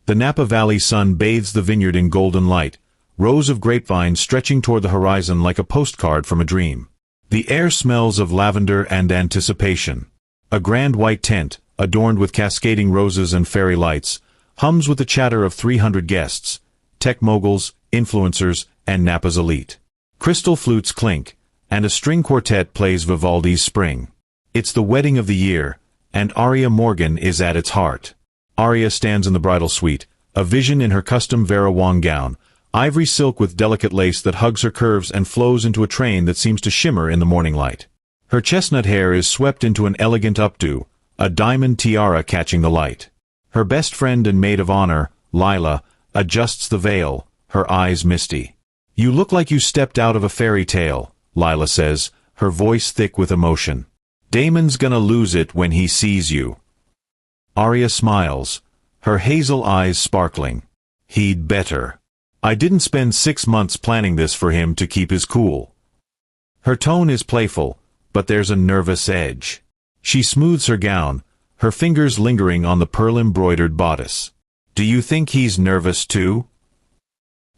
The Napa Valley sun bathes the vineyard in golden light, rows of grapevines stretching toward the horizon like a postcard from a dream. The air smells of lavender and anticipation. A grand white tent, adorned with cascading roses and fairy lights, hums with the chatter of 300 guests, tech moguls, influencers, and Napa's elite. Crystal flutes clink, and a string quartet plays Vivaldi's Spring. It's the wedding of the year, and Aria Morgan is at its heart. Aria stands in the bridal suite, a vision in her custom Vera Wang gown, ivory silk with delicate lace that hugs her curves and flows into a train that seems to shimmer in the morning light. Her chestnut hair is swept into an elegant updo, a diamond tiara catching the light. Her best friend and maid of honor, Lila, adjusts the veil, her eyes misty. "You look like you stepped out of a fairy tale," Lila says, her voice thick with emotion. "Damon's gonna lose it when he sees you." Aria smiles, her hazel eyes sparkling. "He'd better. I didn't spend 6 months planning this for him to keep his cool." Her tone is playful, but there's a nervous edge. She smooths her gown, her fingers lingering on the pearl-embroidered bodice. "Do you think he's nervous too?"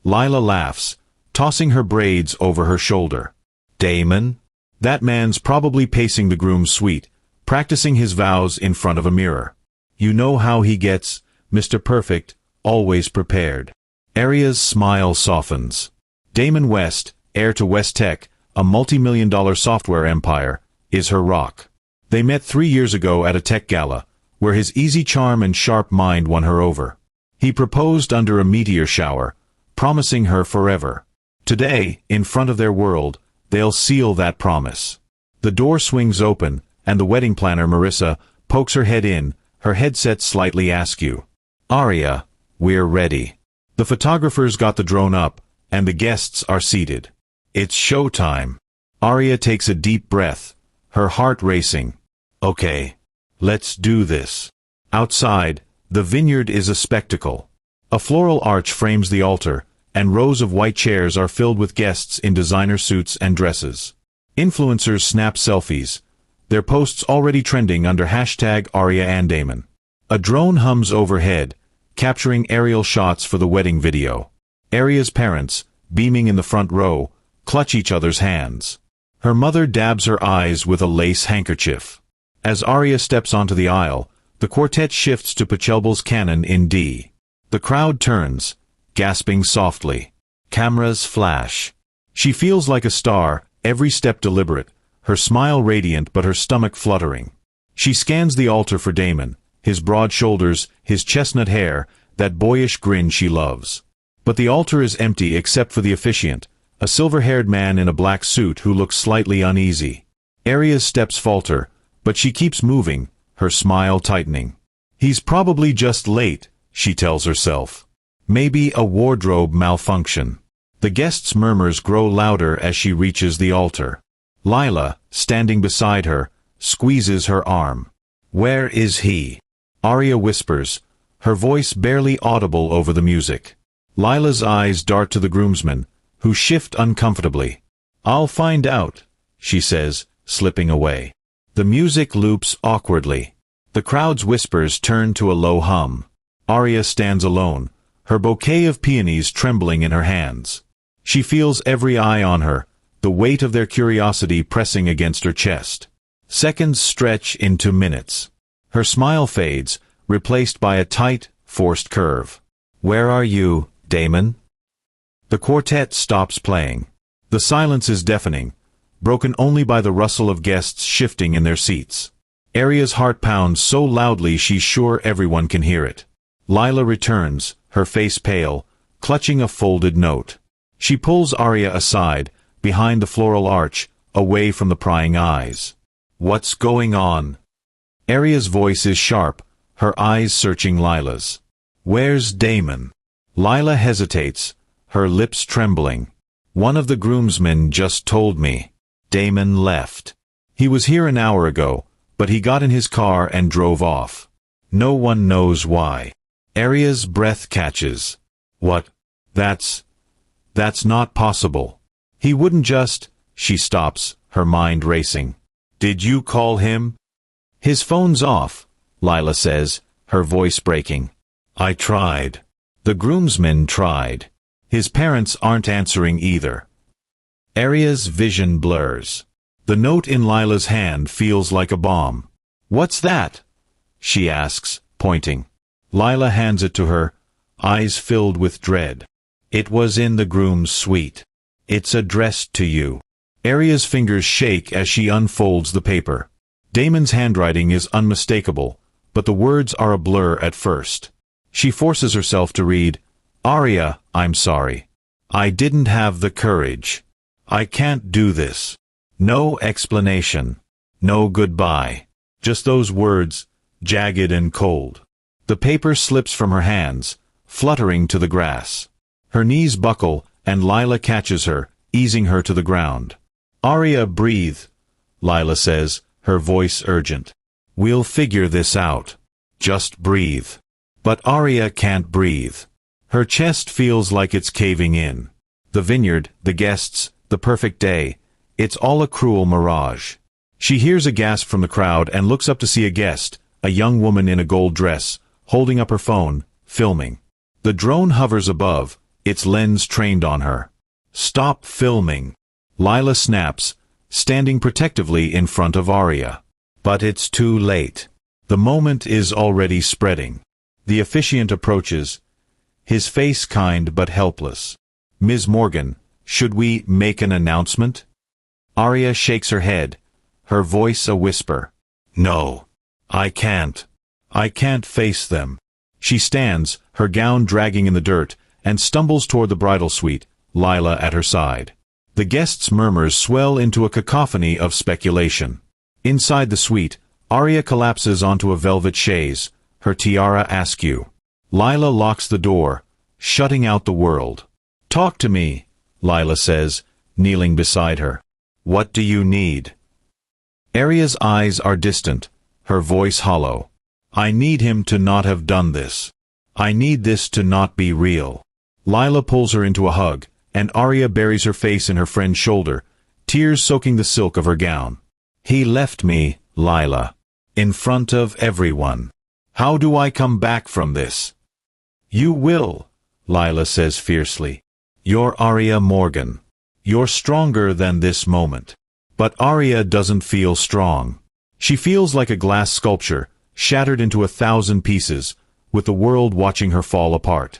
Lila laughs, tossing her braids over her shoulder. "Damon? That man's probably pacing the groom's suite, practicing his vows in front of a mirror. You know how he gets, Mr. Perfect, always prepared." Aria's smile softens. Damon West, heir to West Tech, a multi-million-dollar software empire, is her rock. They met 3 years ago at a tech gala, where his easy charm and sharp mind won her over. He proposed under a meteor shower, promising her forever. Today, in front of their world, they'll seal that promise. The door swings open, and the wedding planner, Marissa, pokes her head in, her headset slightly askew. "Aria, we're ready." The photographers got the drone up, and the guests are seated. It's showtime. Aria takes a deep breath, her heart racing. "Okay, let's do this." Outside, the vineyard is a spectacle. A floral arch frames the altar, and rows of white chairs are filled with guests in designer suits and dresses. Influencers snap selfies, their posts already trending under #AriaandDamon. A drone hums overhead, capturing aerial shots for the wedding video. Aria's parents, beaming in the front row, clutch each other's hands. Her mother dabs her eyes with a lace handkerchief. As Aria steps onto the aisle, the quartet shifts to Pachelbel's canon in D. The crowd turns, gasping softly. Cameras flash. She feels like a star, every step deliberate, her smile radiant but her stomach fluttering. She scans the altar for Damon, his broad shoulders, his chestnut hair, that boyish grin she loves. But the altar is empty except for the officiant, a silver-haired man in a black suit who looks slightly uneasy. Aria's steps falter, but she keeps moving, her smile tightening. "He's probably just late," she tells herself. Maybe a wardrobe malfunction. The guests' murmurs grow louder as she reaches the altar. Lila, standing beside her, squeezes her arm. "Where is he?" Aria whispers, her voice barely audible over the music. Lila's eyes dart to the groomsmen, who shift uncomfortably. "I'll find out," she says, slipping away. The music loops awkwardly. The crowd's whispers turn to a low hum. Aria stands alone, her bouquet of peonies trembling in her hands. She feels every eye on her, the weight of their curiosity pressing against her chest. Seconds stretch into minutes. Her smile fades, replaced by a tight, forced curve. "Where are you, Damon?" The quartet stops playing. The silence is deafening, broken only by the rustle of guests shifting in their seats. Aria's heart pounds so loudly she's sure everyone can hear it. Lila returns, her face pale, clutching a folded note. She pulls Aria aside, behind the floral arch, away from the prying eyes. "What's going on?" Aria's voice is sharp, her eyes searching Lila's. "Where's Damon?" Lila hesitates, her lips trembling. "One of the groomsmen just told me. Damon left. He was here an hour ago, but he got in his car and drove off. No one knows why." Aria's breath catches. "What? That's not possible. He wouldn't just—" She stops, her mind racing. "Did you call him?" "His phone's off," Lila says, her voice breaking. I tried. The groomsmen tried. His parents aren't answering either. Aria's vision blurs. The note in Lila's hand feels like a bomb. What's that? She asks, pointing. Lila hands it to her, eyes filled with dread. It was in the groom's suite. It's addressed to you. Aria's fingers shake as she unfolds the paper. Damon's handwriting is unmistakable, but the words are a blur at first. She forces herself to read, Aria, I'm sorry. I didn't have the courage. I can't do this. No explanation. No goodbye. Just those words, jagged and cold. The paper slips from her hands, fluttering to the grass. Her knees buckle, and Lila catches her, easing her to the ground. Aria, breathe, Lila says, her voice urgent. We'll figure this out. Just breathe. But Aria can't breathe. Her chest feels like it's caving in. The vineyard, the guests, the perfect day, it's all a cruel mirage. She hears a gasp from the crowd and looks up to see a guest, a young woman in a gold dress, holding up her phone, filming. The drone hovers above, its lens trained on her. Stop filming. Lila snaps, standing protectively in front of Aria. But it's too late. The moment is already spreading. The officiant approaches, his face kind but helpless. Ms. Morgan, should we make an announcement? Aria shakes her head, her voice a whisper. No. I can't. I can't face them. She stands, her gown dragging in the dirt, and stumbles toward the bridal suite, Lila at her side. The guests' murmurs swell into a cacophony of speculation. Inside the suite, Aria collapses onto a velvet chaise, her tiara askew. Lila locks the door, shutting out the world. Talk to me, Lila says, kneeling beside her. What do you need? Aria's eyes are distant, her voice hollow. I need him to not have done this. I need this to not be real. Lila pulls her into a hug, and Aria buries her face in her friend's shoulder, tears soaking the silk of her gown. He left me, Lila. In front of everyone. How do I come back from this? You will, Lila says fiercely. You're Aria Morgan. You're stronger than this moment. But Aria doesn't feel strong. She feels like a glass sculpture, shattered into 1,000 pieces, with the world watching her fall apart.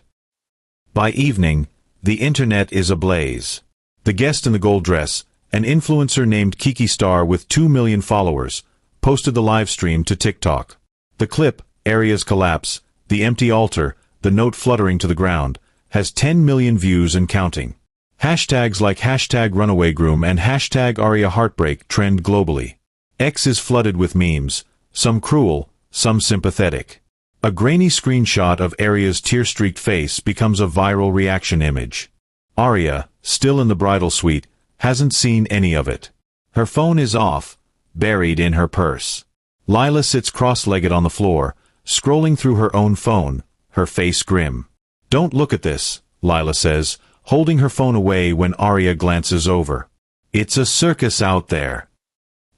By evening, the internet is ablaze. The guest in the gold dress, an influencer named Kiki Star with 2 million followers, posted the live stream to TikTok. The clip, Aria's collapse, the empty altar, the note fluttering to the ground, has 10 million views and counting. Hashtags like #RunawayGroom and #AriaHeartbreak trend globally. X is flooded with memes, some cruel, some sympathetic. A grainy screenshot of Aria's tear-streaked face becomes a viral reaction image. Aria, still in the bridal suite, hasn't seen any of it. Her phone is off, buried in her purse. Lila sits cross-legged on the floor, scrolling through her own phone, her face grim. Don't look at this, Lila says, holding her phone away when Aria glances over. It's a circus out there.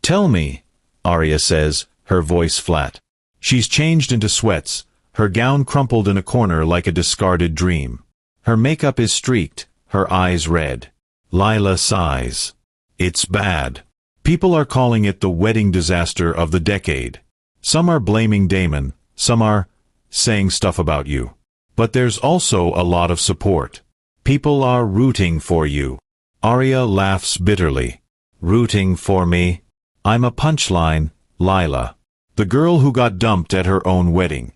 Tell me, Aria says, her voice flat. She's changed into sweats, her gown crumpled in a corner like a discarded dream. Her makeup is streaked, her eyes red. Lila sighs. It's bad. People are calling it the wedding disaster of the decade. Some are blaming Damon, some are saying stuff about you. But there's also a lot of support. People are rooting for you. Aria laughs bitterly. Rooting for me? I'm a punchline, Lila. The girl who got dumped at her own wedding.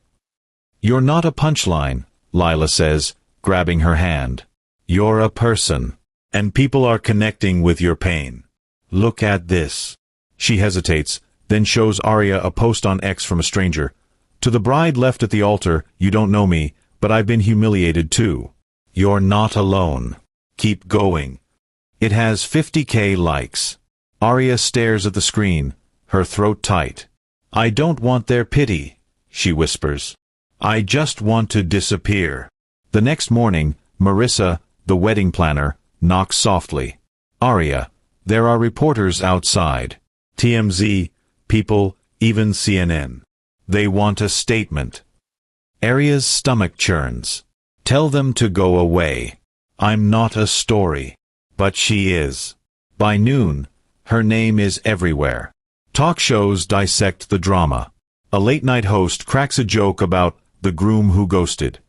You're not a punchline, Lila says, grabbing her hand. You're a person. And people are connecting with your pain. Look at this. She hesitates, then shows Aria a post on X from a stranger. To the bride left at the altar, you don't know me, but I've been humiliated too. You're not alone. Keep going. It has 50,000 likes. Aria stares at the screen, her throat tight. I don't want their pity, she whispers. I just want to disappear. The next morning, Marissa, the wedding planner, knocks softly. Aria, there are reporters outside. TMZ, People, even CNN. They want a statement. Aria's stomach churns. Tell them to go away. I'm not a story. But she is. By noon, her name is everywhere. Talk shows dissect the drama. A late-night host cracks a joke about the groom who ghosted.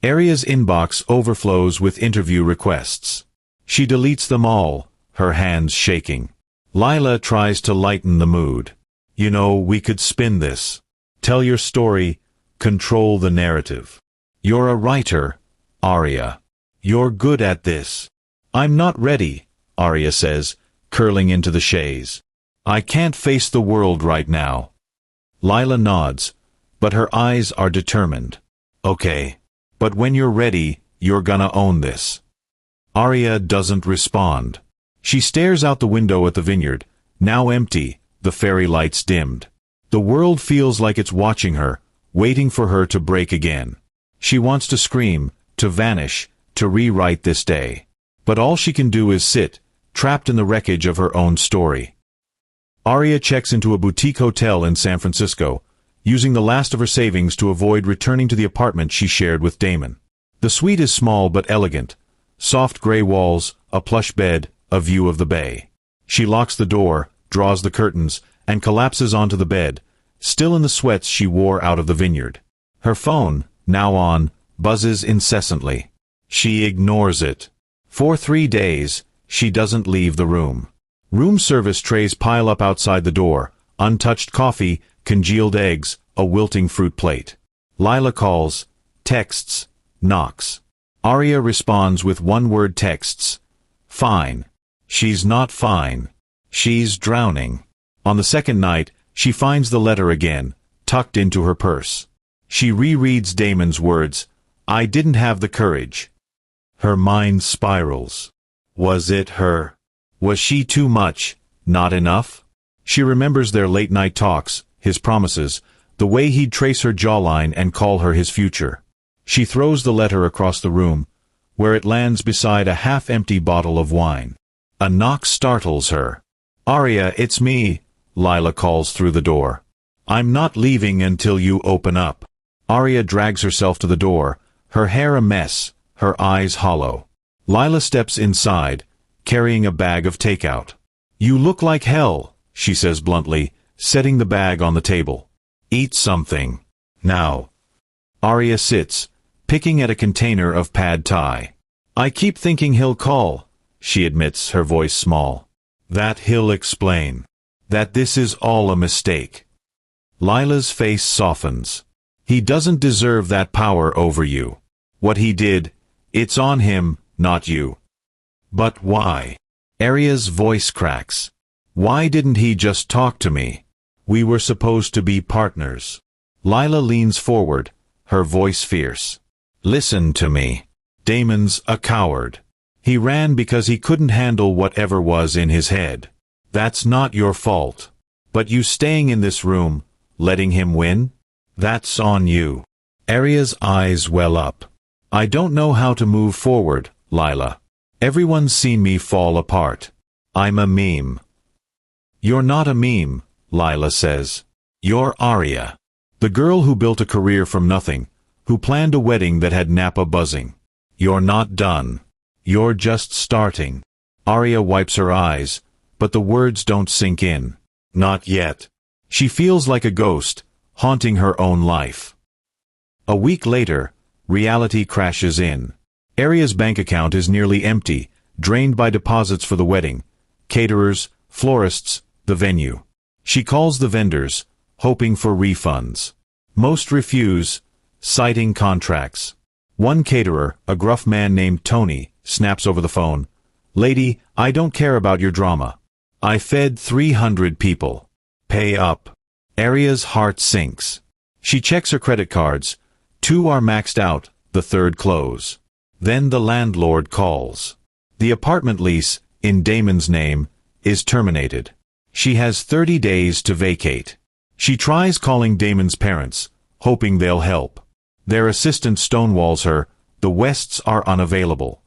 Aria's inbox overflows with interview requests. She deletes them all, her hands shaking. Lila tries to lighten the mood. You know, we could spin this. Tell your story, control the narrative. You're a writer, Aria. You're good at this. I'm not ready, Aria says, curling into the chaise. I can't face the world right now. Lila nods, but her eyes are determined. Okay. But when you're ready, you're gonna own this. Aria doesn't respond. She stares out the window at the vineyard, now empty, the fairy lights dimmed. The world feels like it's watching her, waiting for her to break again. She wants to scream, to vanish, to rewrite this day. But all she can do is sit, trapped in the wreckage of her own story. Aria checks into a boutique hotel in San Francisco, using the last of her savings to avoid returning to the apartment she shared with Damon. The suite is small but elegant. Soft gray walls, a plush bed, a view of the bay. She locks the door, draws the curtains, and collapses onto the bed, still in the sweats she wore out of the vineyard. Her phone, now on, buzzes incessantly. She ignores it. For 3 days, she doesn't leave the room. Room service trays pile up outside the door, untouched coffee, congealed eggs, a wilting fruit plate. Lila calls, texts, knocks. Aria responds with one-word texts. Fine. She's not fine. She's drowning. On the second night, she finds the letter again, tucked into her purse. She rereads Damon's words, I didn't have the courage. Her mind spirals. Was it her? Was she too much, not enough? She remembers their late-night talks, his promises, the way he'd trace her jawline and call her his future. She throws the letter across the room, where it lands beside a half-empty bottle of wine. A knock startles her. Aria, it's me, Lila calls through the door. I'm not leaving until you open up. Aria drags herself to the door, her hair a mess, her eyes hollow. Lila steps inside, carrying a bag of takeout. You look like hell, she says bluntly, setting the bag on the table. Eat something. Now. Aria sits, picking at a container of pad thai. I keep thinking he'll call, she admits, her voice small. That he'll explain. That this is all a mistake. Lila's face softens. He doesn't deserve that power over you. What he did, it's on him, not you. But why? Aria's voice cracks. Why didn't he just talk to me? We were supposed to be partners. Lila leans forward, her voice fierce. Listen to me. Damon's a coward. He ran because he couldn't handle whatever was in his head. That's not your fault. But you staying in this room, letting him win? That's on you. Aria's eyes well up. I don't know how to move forward, Lila. Everyone's seen me fall apart. I'm a meme. You're not a meme, Lila says. You're Aria. The girl who built a career from nothing, who planned a wedding that had Napa buzzing. You're not done. You're just starting. Aria wipes her eyes, but the words don't sink in. Not yet. She feels like a ghost, haunting her own life. A week later, reality crashes in. Aria's bank account is nearly empty, drained by deposits for the wedding, caterers, florists, the venue. She calls the vendors, hoping for refunds. Most refuse, citing contracts. One caterer, a gruff man named Tony, snaps over the phone. Lady, I don't care about your drama. I fed 300 people. Pay up. Aria's heart sinks. She checks her credit cards. 2 are maxed out, the 3rd close. Then the landlord calls. The apartment lease, in Damon's name, is terminated. She has 30 days to vacate. She tries calling Damon's parents, hoping they'll help. Their assistant stonewalls her. The Wests are unavailable.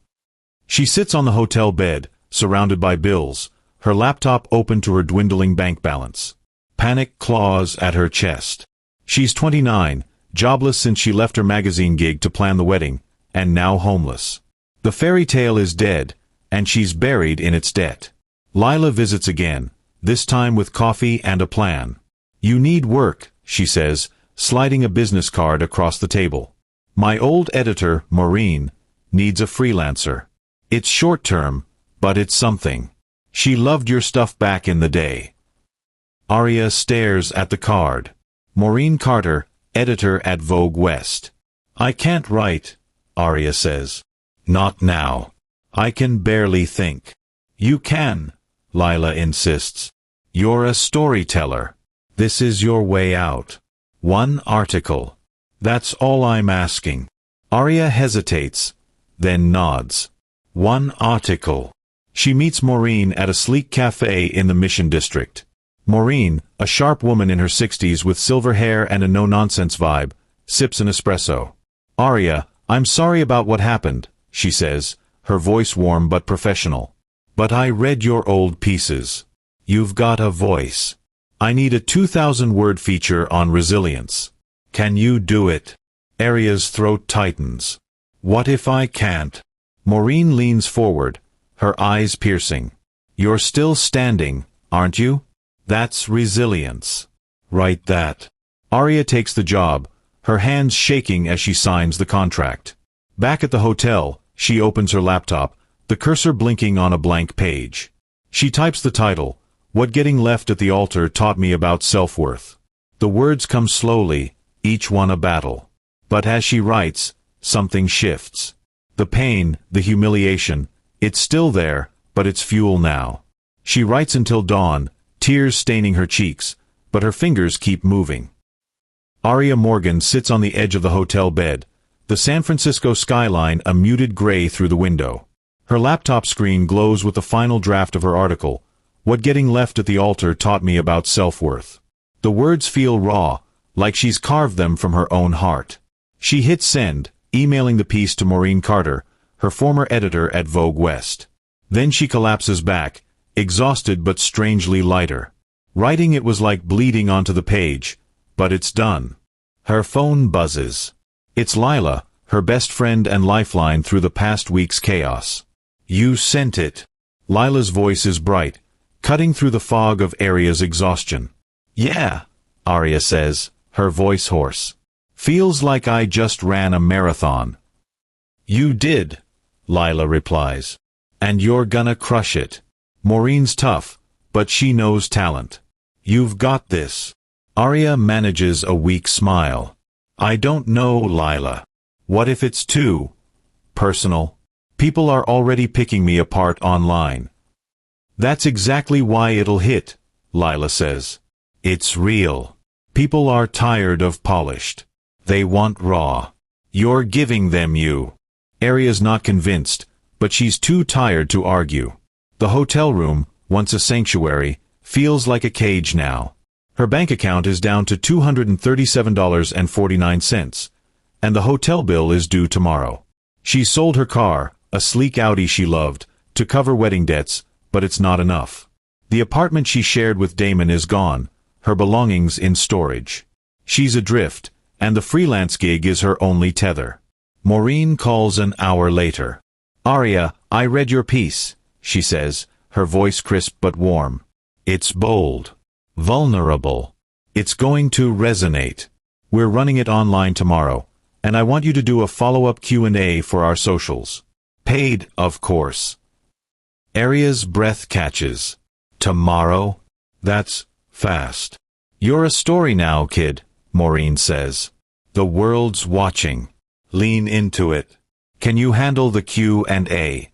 She sits on the hotel bed, surrounded by bills, her laptop open to her dwindling bank balance. Panic claws at her chest. She's 29, jobless since she left her magazine gig to plan the wedding, and now homeless. The fairy tale is dead, and she's buried in its debt. Lila visits again, this time with coffee and a plan. "You need work," she says, sliding a business card across the table. "My old editor, Maureen, needs a freelancer. It's short-term, but it's something. She loved your stuff back in the day." Aria stares at the card. Maureen Carter, editor at Vogue West. "I can't write," Aria says. "Not now. I can barely think." "You can," Lila insists. "You're a storyteller. This is your way out. One article. That's all I'm asking." Aria hesitates, then nods. "One article." She meets Maureen at a sleek cafe in the Mission District. Maureen, a sharp woman in her 60s with silver hair and a no-nonsense vibe, sips an espresso. "Aria, I'm sorry about what happened," she says, her voice warm but professional. "But I read your old pieces. You've got a voice. I need a 2,000-word feature on resilience. Can you do it?" Aria's throat tightens. "What if I can't?" Maureen leans forward, her eyes piercing. "You're still standing, aren't you? That's resilience. Write that." Aria takes the job, her hands shaking as she signs the contract. Back at the hotel, she opens her laptop, the cursor blinking on a blank page. She types the title, "What Getting Left at the Altar Taught Me About Self-Worth." The words come slowly, each one a battle. But as she writes, something shifts. The pain, the humiliation, it's still there, but it's fuel now. She writes until dawn, tears staining her cheeks, but her fingers keep moving. Aria Morgan sits on the edge of the hotel bed, the San Francisco skyline a muted gray through the window. Her laptop screen glows with the final draft of her article, "What Getting Left at the Altar Taught Me About Self-Worth." The words feel raw, like she's carved them from her own heart. She hits send, emailing the piece to Maureen Carter, her former editor at Vogue West. Then she collapses back, exhausted but strangely lighter. Writing it was like bleeding onto the page, but it's done. Her phone buzzes. It's Lila, her best friend and lifeline through the past week's chaos. "You sent it." Lila's voice is bright, cutting through the fog of Aria's exhaustion. "Yeah," Aria says, her voice hoarse. "Feels like I just ran a marathon." "You did," Lila replies. "And you're gonna crush it." Maureen's tough, but she knows talent. "You've got this." Aria manages a weak smile. "I don't know, Lila. What if it's too personal? People are already picking me apart online." "That's exactly why it'll hit," Lila says. "It's real. People are tired of polished. They want raw. You're giving them you." Aria's not convinced, but she's too tired to argue. The hotel room, once a sanctuary, feels like a cage now. Her bank account is down to $237.49, and the hotel bill is due tomorrow. She sold her car, a sleek Audi she loved, to cover wedding debts, but it's not enough. The apartment she shared with Damon is gone, her belongings in storage. She's adrift, and the freelance gig is her only tether. Maureen calls an hour later. "Aria, I read your piece," she says, her voice crisp but warm. "It's bold. Vulnerable. It's going to resonate. We're running it online tomorrow, and I want you to do a follow-up Q&A for our socials. Paid, of course." Aria's breath catches. "Tomorrow? That's fast." "You're a story now, kid," Maureen says. "The world's watching. Lean into it. Can you handle the Q&A?"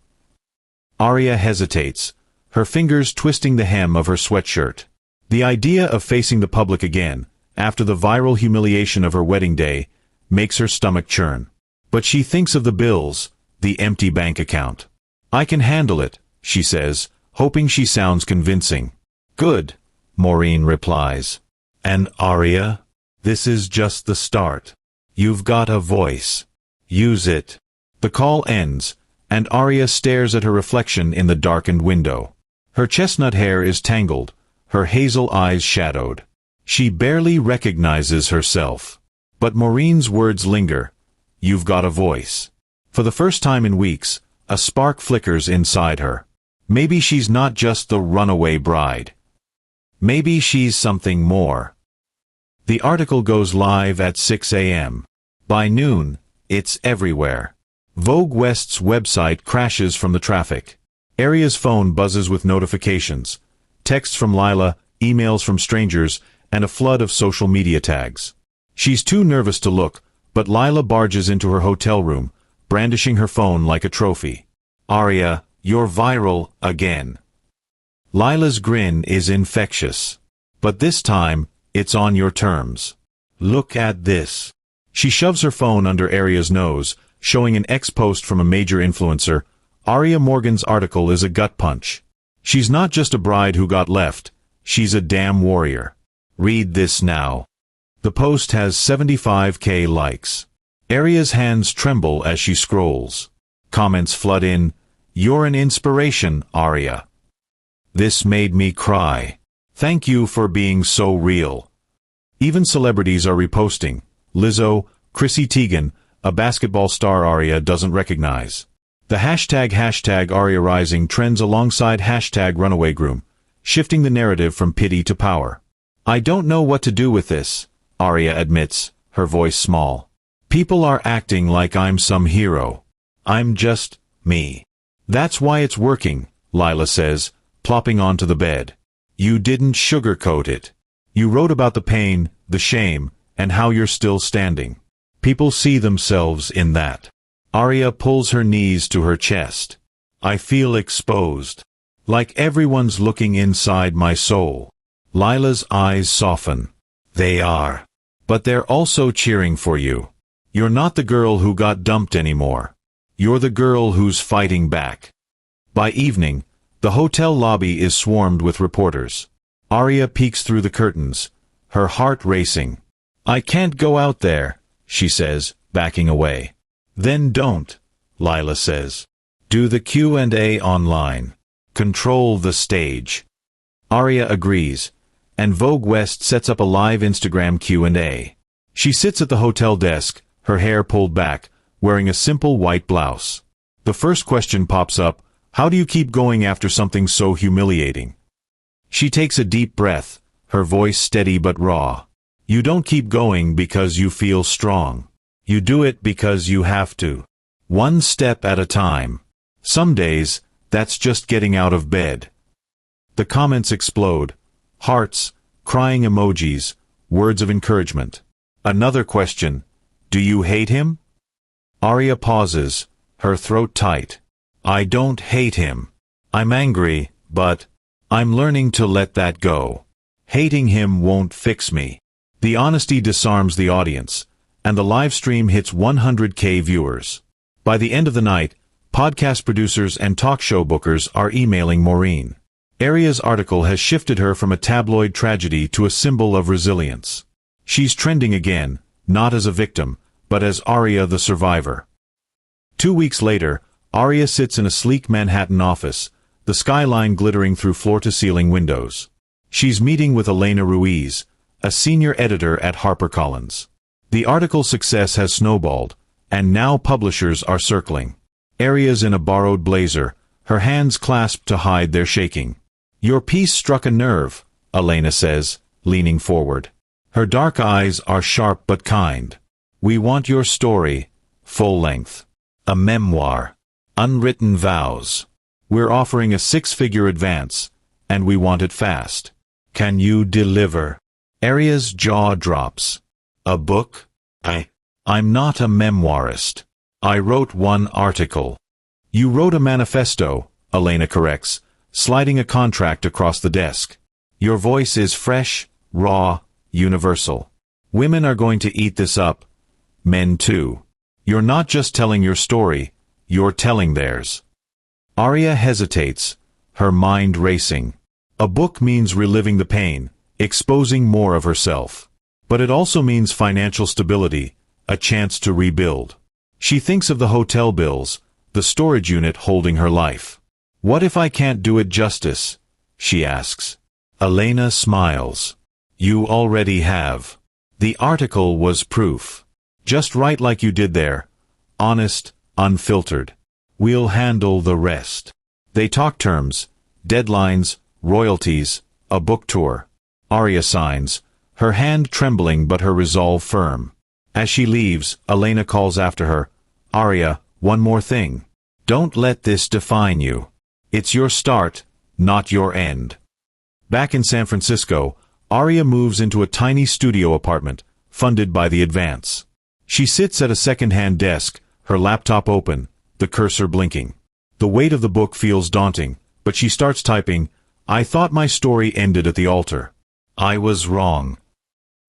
Aria hesitates, her fingers twisting the hem of her sweatshirt. The idea of facing the public again, after the viral humiliation of her wedding day, makes her stomach churn. But she thinks of the bills, the empty bank account. "I can handle it," she says, hoping she sounds convincing. "Good," Maureen replies. "And Aria, this is just the start. You've got a voice. Use it." The call ends, and Aria stares at her reflection in the darkened window. Her chestnut hair is tangled, her hazel eyes shadowed. She barely recognizes herself. But Maureen's words linger. You've got a voice. For the first time in weeks, a spark flickers inside her. Maybe she's not just the runaway bride. Maybe she's something more. The article goes live at 6 a.m. By noon, it's everywhere. Vogue West's website crashes from the traffic. Aria's phone buzzes with notifications. Texts from Lila, emails from strangers, and a flood of social media tags. She's too nervous to look, but Lila barges into her hotel room, brandishing her phone like a trophy. Aria, you're viral again. Lila's grin is infectious. But this time, it's on your terms. Look at this. She shoves her phone under Aria's nose, showing an ex-post from a major influencer. Aria Morgan's article is a gut punch. She's not just a bride who got left, she's a damn warrior. Read this now. The post has 75,000 likes. Aria's hands tremble as she scrolls. Comments flood in. You're an inspiration, Aria. This made me cry. Thank you for being so real. Even celebrities are reposting. Lizzo, Chrissy Teigen, a basketball star Aria doesn't recognize. The hashtag Aria Rising trends alongside hashtag Runaway Groom, shifting the narrative from pity to power. I don't know what to do with this, Aria admits, her voice small. People are acting like I'm some hero. I'm just me. That's why it's working, Lila says, plopping onto the bed. You didn't sugarcoat it. You wrote about the pain, the shame, and how you're still standing. People see themselves in that. Aria pulls her knees to her chest. I feel exposed. Like everyone's looking inside my soul. Lila's eyes soften. They are. But they're also cheering for you. You're not the girl who got dumped anymore. You're the girl who's fighting back. By evening, the hotel lobby is swarmed with reporters. Aria peeks through the curtains, her heart racing. I can't go out there, she says, backing away. Then don't, Lila says. Do the Q&A online. Control the stage. Aria agrees, and Vogue West sets up a live Instagram Q&A. She sits at the hotel desk, her hair pulled back, wearing a simple white blouse. The first question pops up, how do you keep going after something so humiliating? She takes a deep breath, her voice steady but raw. You don't keep going because you feel strong. You do it because you have to. One step at a time. Some days, that's just getting out of bed. The comments explode. Hearts, crying emojis, words of encouragement. Another question. Do you hate him? Aria pauses, her throat tight. I don't hate him. I'm angry, but I'm learning to let that go. Hating him won't fix me. The honesty disarms the audience, and the live stream hits 100,000 viewers. By the end of the night, podcast producers and talk show bookers are emailing Maureen. Aria's article has shifted her from a tabloid tragedy to a symbol of resilience. She's trending again, not as a victim, but as Aria the survivor. 2 weeks later, Aria sits in a sleek Manhattan office, the skyline glittering through floor-to-ceiling windows. She's meeting with Elena Ruiz, a senior editor at HarperCollins. The article's success has snowballed, and now publishers are circling. Aria's in a borrowed blazer, her hands clasped to hide their shaking. Your piece struck a nerve, Elena says, leaning forward. Her dark eyes are sharp but kind. We want your story, full length. A memoir. Unwritten vows. We're offering a 6-figure advance, and we want it fast. Can you deliver? Aria's jaw drops. A book? I'm not a memoirist. I wrote one article. You wrote a manifesto, Elena corrects, sliding a contract across the desk. Your voice is fresh, raw, universal. Women are going to eat this up. Men too. You're not just telling your story, you're telling theirs. Aria hesitates, her mind racing. A book means reliving the pain, exposing more of herself. But it also means financial stability, a chance to rebuild. She thinks of the hotel bills, the storage unit holding her life. What if I can't do it justice? She asks. Elena smiles. You already have. The article was proof. Just write like you did there. Honest, unfiltered. We'll handle the rest. They talk terms, deadlines, royalties, a book tour. Aria signs, her hand trembling but her resolve firm. As she leaves, Elena calls after her, Aria, one more thing. Don't let this define you. It's your start, not your end. Back in San Francisco, Aria moves into a tiny studio apartment, funded by the advance. She sits at a second-hand desk, her laptop open, the cursor blinking. The weight of the book feels daunting, but she starts typing, I thought my story ended at the altar. I was wrong.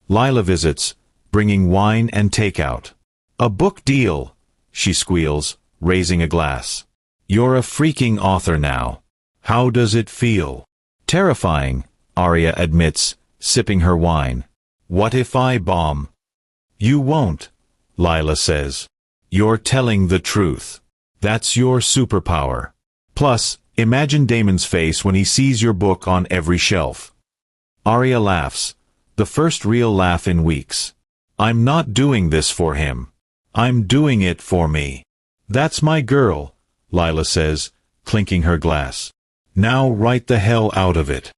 Lila visits, bringing wine and takeout. A book deal, she squeals, raising a glass. You're a freaking author now. How does it feel? Terrifying, Aria admits, sipping her wine. What if I bomb? You won't, Lila says. You're telling the truth. That's your superpower. Plus, imagine Damon's face when he sees your book on every shelf. Aria laughs, the first real laugh in weeks. I'm not doing this for him. I'm doing it for me. That's my girl, Lila says, clinking her glass. Now write the hell out of it.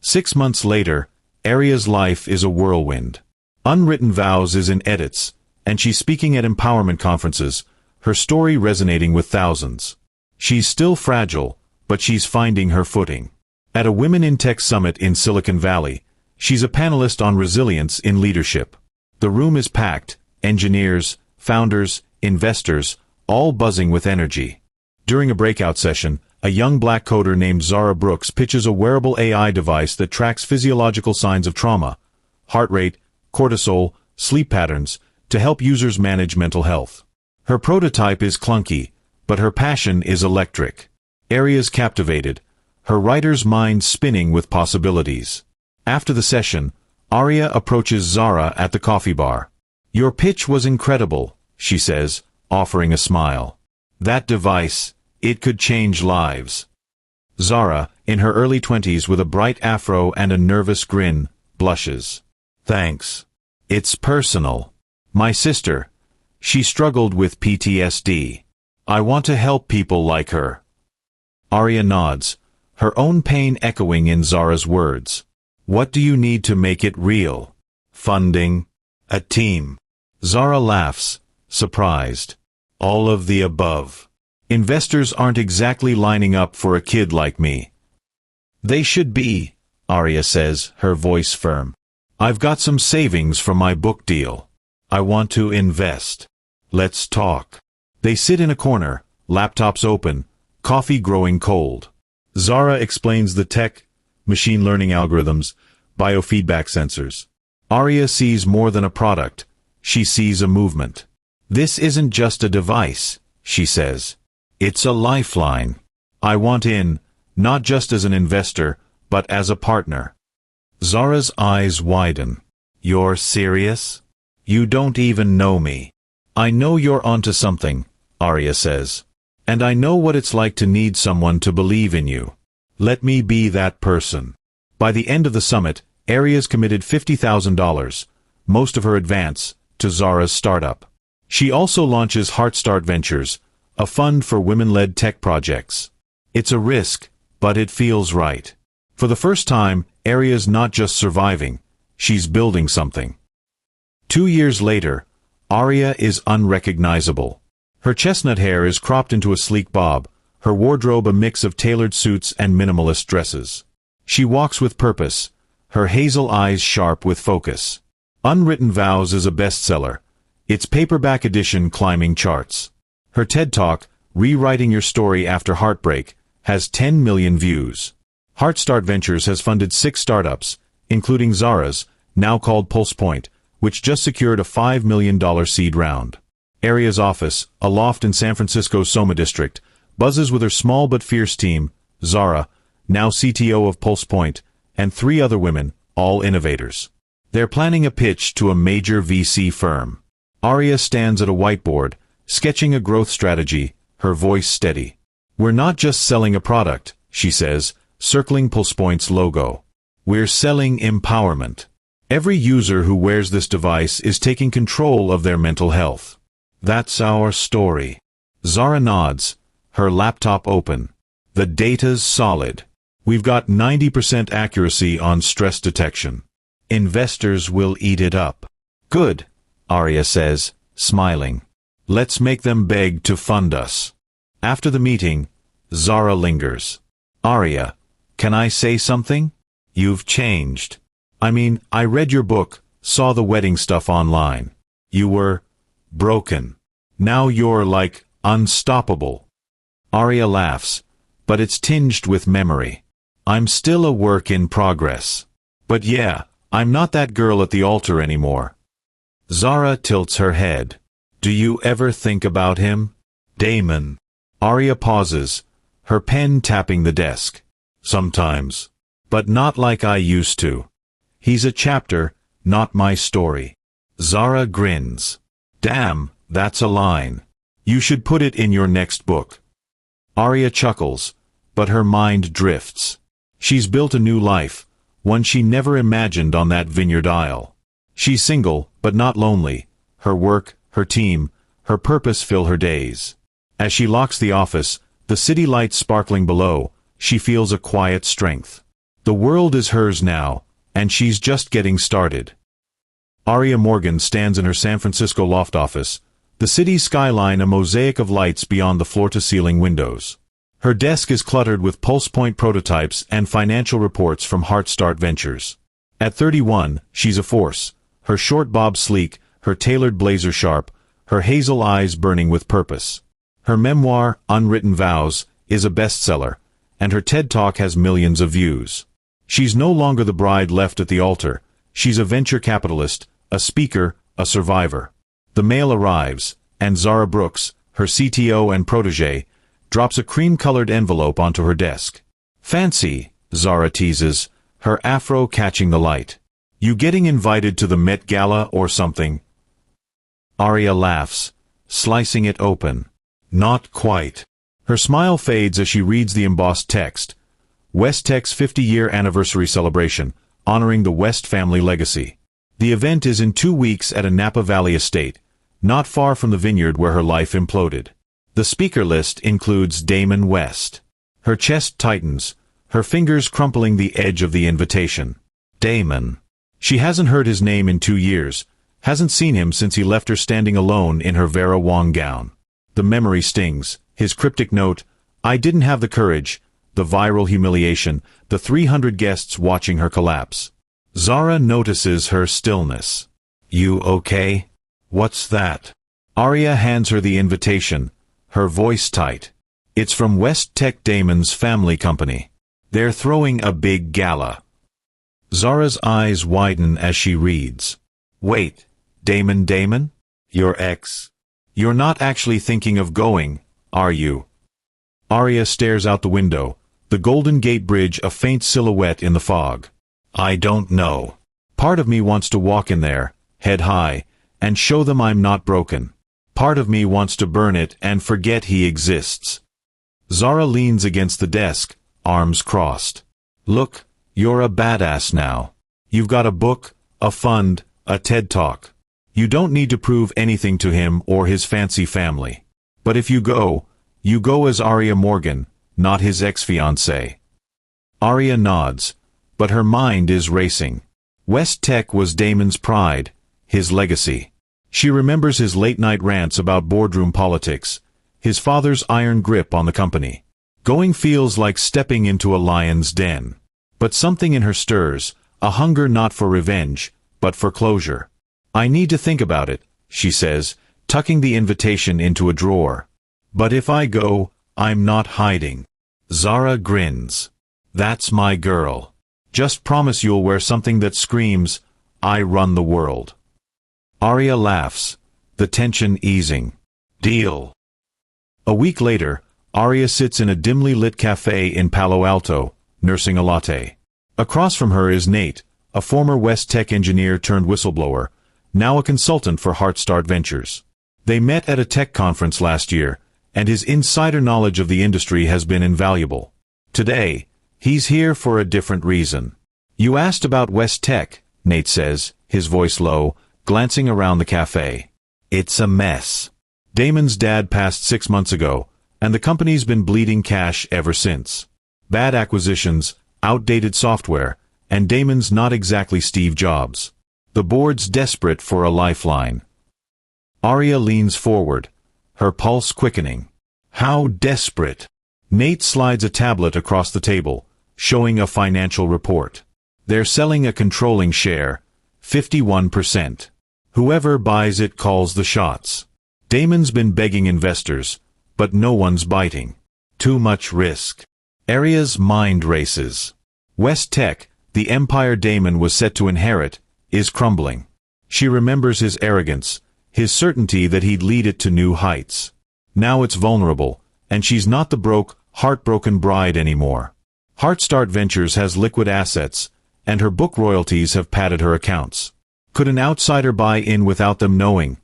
6 months later, Aria's life is a whirlwind. Unwritten Vows is in edits, and she's speaking at empowerment conferences, her story resonating with thousands. She's still fragile, but she's finding her footing. At a Women in Tech summit in Silicon Valley, she's a panelist on resilience in leadership. The room is packed, engineers, founders, investors, all buzzing with energy. During a breakout session, a young black coder named Zara Brooks pitches a wearable AI device that tracks physiological signs of trauma, heart rate, cortisol, sleep patterns, to help users manage mental health. Her prototype is clunky, but her passion is electric. Aria's captivated, her writer's mind spinning with possibilities. After the session, Aria approaches Zara at the coffee bar. Your pitch was incredible, she says, offering a smile. That device, it could change lives. Zara, in her early 20s with a bright afro and a nervous grin, blushes. Thanks. It's personal. My sister. She struggled with PTSD. I want to help people like her. Aria nods, her own pain echoing in Zara's words. What do you need to make it real? Funding? A team? Zara laughs, surprised. All of the above. Investors aren't exactly lining up for a kid like me. They should be, Aria says, her voice firm. I've got some savings from my book deal. I want to invest. Let's talk. They sit in a corner, laptops open, coffee growing cold. Zara explains the tech, machine learning algorithms, biofeedback sensors. Aria sees more than a product. She sees a movement. This isn't just a device, she says. It's a lifeline. I want in, not just as an investor, but as a partner. Zara's eyes widen. You're serious? You don't even know me. I know you're onto something, Aria says. And I know what it's like to need someone to believe in you. Let me be that person. By the end of the summit, Aria's committed $50,000, most of her advance, to Zara's startup. She also launches Heartstart Ventures, a fund for women-led tech projects. It's a risk, but it feels right. For the first time, Aria's not just surviving, she's building something. 2 years later, Aria is unrecognizable. Her chestnut hair is cropped into a sleek bob, her wardrobe a mix of tailored suits and minimalist dresses. She walks with purpose, her hazel eyes sharp with focus. Unwritten Vows is a bestseller, its paperback edition climbing charts. Her TED Talk, Rewriting Your Story After Heartbreak, has 10 million views. Heartstart Ventures has funded 6 startups, including Zara's, now called PulsePoint, which just secured a $5 million seed round. Aria's office, a loft in San Francisco's Soma district, buzzes with her small but fierce team, Zara, now CTO of PulsePoint, and 3 other women, all innovators. They're planning a pitch to a major VC firm. Aria stands at a whiteboard, sketching a growth strategy, her voice steady. We're not just selling a product, she says, circling PulsePoint's logo. We're selling empowerment. Every user who wears this device is taking control of their mental health. That's our story. Zara nods, her laptop open. The data's solid. We've got 90% accuracy on stress detection. Investors will eat it up. Good, Aria says, smiling. Let's make them beg to fund us. After the meeting, Zara lingers. Aria, can I say something? You've changed. I read your book, saw the wedding stuff online. You were broken. Now you're like unstoppable. Aria laughs, but it's tinged with memory. I'm still a work in progress. But yeah, I'm not that girl at the altar anymore. Zara tilts her head. Do you ever think about him? Damon. Aria pauses, her pen tapping the desk. Sometimes. But not like I used to. He's a chapter, not my story. Zara grins. Damn, that's a line. You should put it in your next book. Aria chuckles, but her mind drifts. She's built a new life, one she never imagined on that vineyard aisle. She's single, but not lonely. Her work, her team, her purpose fill her days. As she locks the office, the city lights sparkling below, she feels a quiet strength. The world is hers now, and she's just getting started. Aria Morgan stands in her San Francisco loft office, the city's skyline a mosaic of lights beyond the floor-to-ceiling windows. Her desk is cluttered with pulse point prototypes and financial reports from Heartstart Ventures. At 31, she's a force, her short bob sleek, her tailored blazer sharp, her hazel eyes burning with purpose. Her memoir, Unwritten Vows, is a bestseller, and her TED Talk has millions of views. She's no longer the bride left at the altar. She's a venture capitalist, a speaker, a survivor. The mail arrives, and Zara Brooks, her CTO and protege, drops a cream-colored envelope onto her desk. Fancy, Zara teases, her afro catching the light. You getting invited to the Met Gala or something? Aria laughs, slicing it open. Not quite. Her smile fades as she reads the embossed text. West Tech's 50-year anniversary celebration, honoring the West family legacy. The event is in 2 weeks at a Napa Valley estate, not far from the vineyard where her life imploded. The speaker list includes Damon West. Her chest tightens, her fingers crumpling the edge of the invitation. Damon. She hasn't heard his name in 2 years, hasn't seen him since he left her standing alone in her Vera Wang gown. The memory stings, his cryptic note, I didn't have the courage, the viral humiliation, the 300 guests watching her collapse. Zara notices her stillness. You okay? What's that? Aria hands her the invitation, her voice tight. It's from West Tech Damon's family company. They're throwing a big gala. Zara's eyes widen as she reads. Wait, Damon? Your ex? You're not actually thinking of going, are you? Aria stares out the window, the Golden Gate Bridge a faint silhouette in the fog. I don't know. Part of me wants to walk in there, head high, and show them I'm not broken. Part of me wants to burn it and forget he exists. Zara leans against the desk, arms crossed. Look, you're a badass now. You've got a book, a fund, a TED Talk. You don't need to prove anything to him or his fancy family. But if you go as Aria Morgan, not his ex-fiancée. Aria nods, but her mind is racing. West Tech was Damon's pride, his legacy. She remembers his late-night rants about boardroom politics, his father's iron grip on the company. Going feels like stepping into a lion's den. But something in her stirs, a hunger not for revenge, but for closure. I need to think about it, she says, tucking the invitation into a drawer. But if I go, I'm not hiding. Zara grins. That's my girl. Just promise you'll wear something that screams, I run the world. Aria laughs, the tension easing. Deal. A week later, Aria sits in a dimly lit cafe in Palo Alto, nursing a latte. Across from her is Nate, a former West Tech engineer turned whistleblower, now a consultant for Heartstart Ventures. They met at a tech conference last year, and his insider knowledge of the industry has been invaluable. Today, he's here for a different reason. You asked about West Tech, Nate says, his voice low, glancing around the cafe. It's a mess. Damon's dad passed 6 months ago, and the company's been bleeding cash ever since. Bad acquisitions, outdated software, and Damon's not exactly Steve Jobs. The board's desperate for a lifeline. Aria leans forward, her pulse quickening. How desperate? Nate slides a tablet across the table, showing a financial report. They're selling a controlling share, 51%. Whoever buys it calls the shots. Damon's been begging investors, but no one's biting. Too much risk. Aria's mind races. West Tech, the empire Damon was set to inherit, is crumbling. She remembers his arrogance, his certainty that he'd lead it to new heights. Now it's vulnerable, and she's not the broke, heartbroken bride anymore. Heartstart Ventures has liquid assets, and her book royalties have padded her accounts. Could an outsider buy in without them knowing?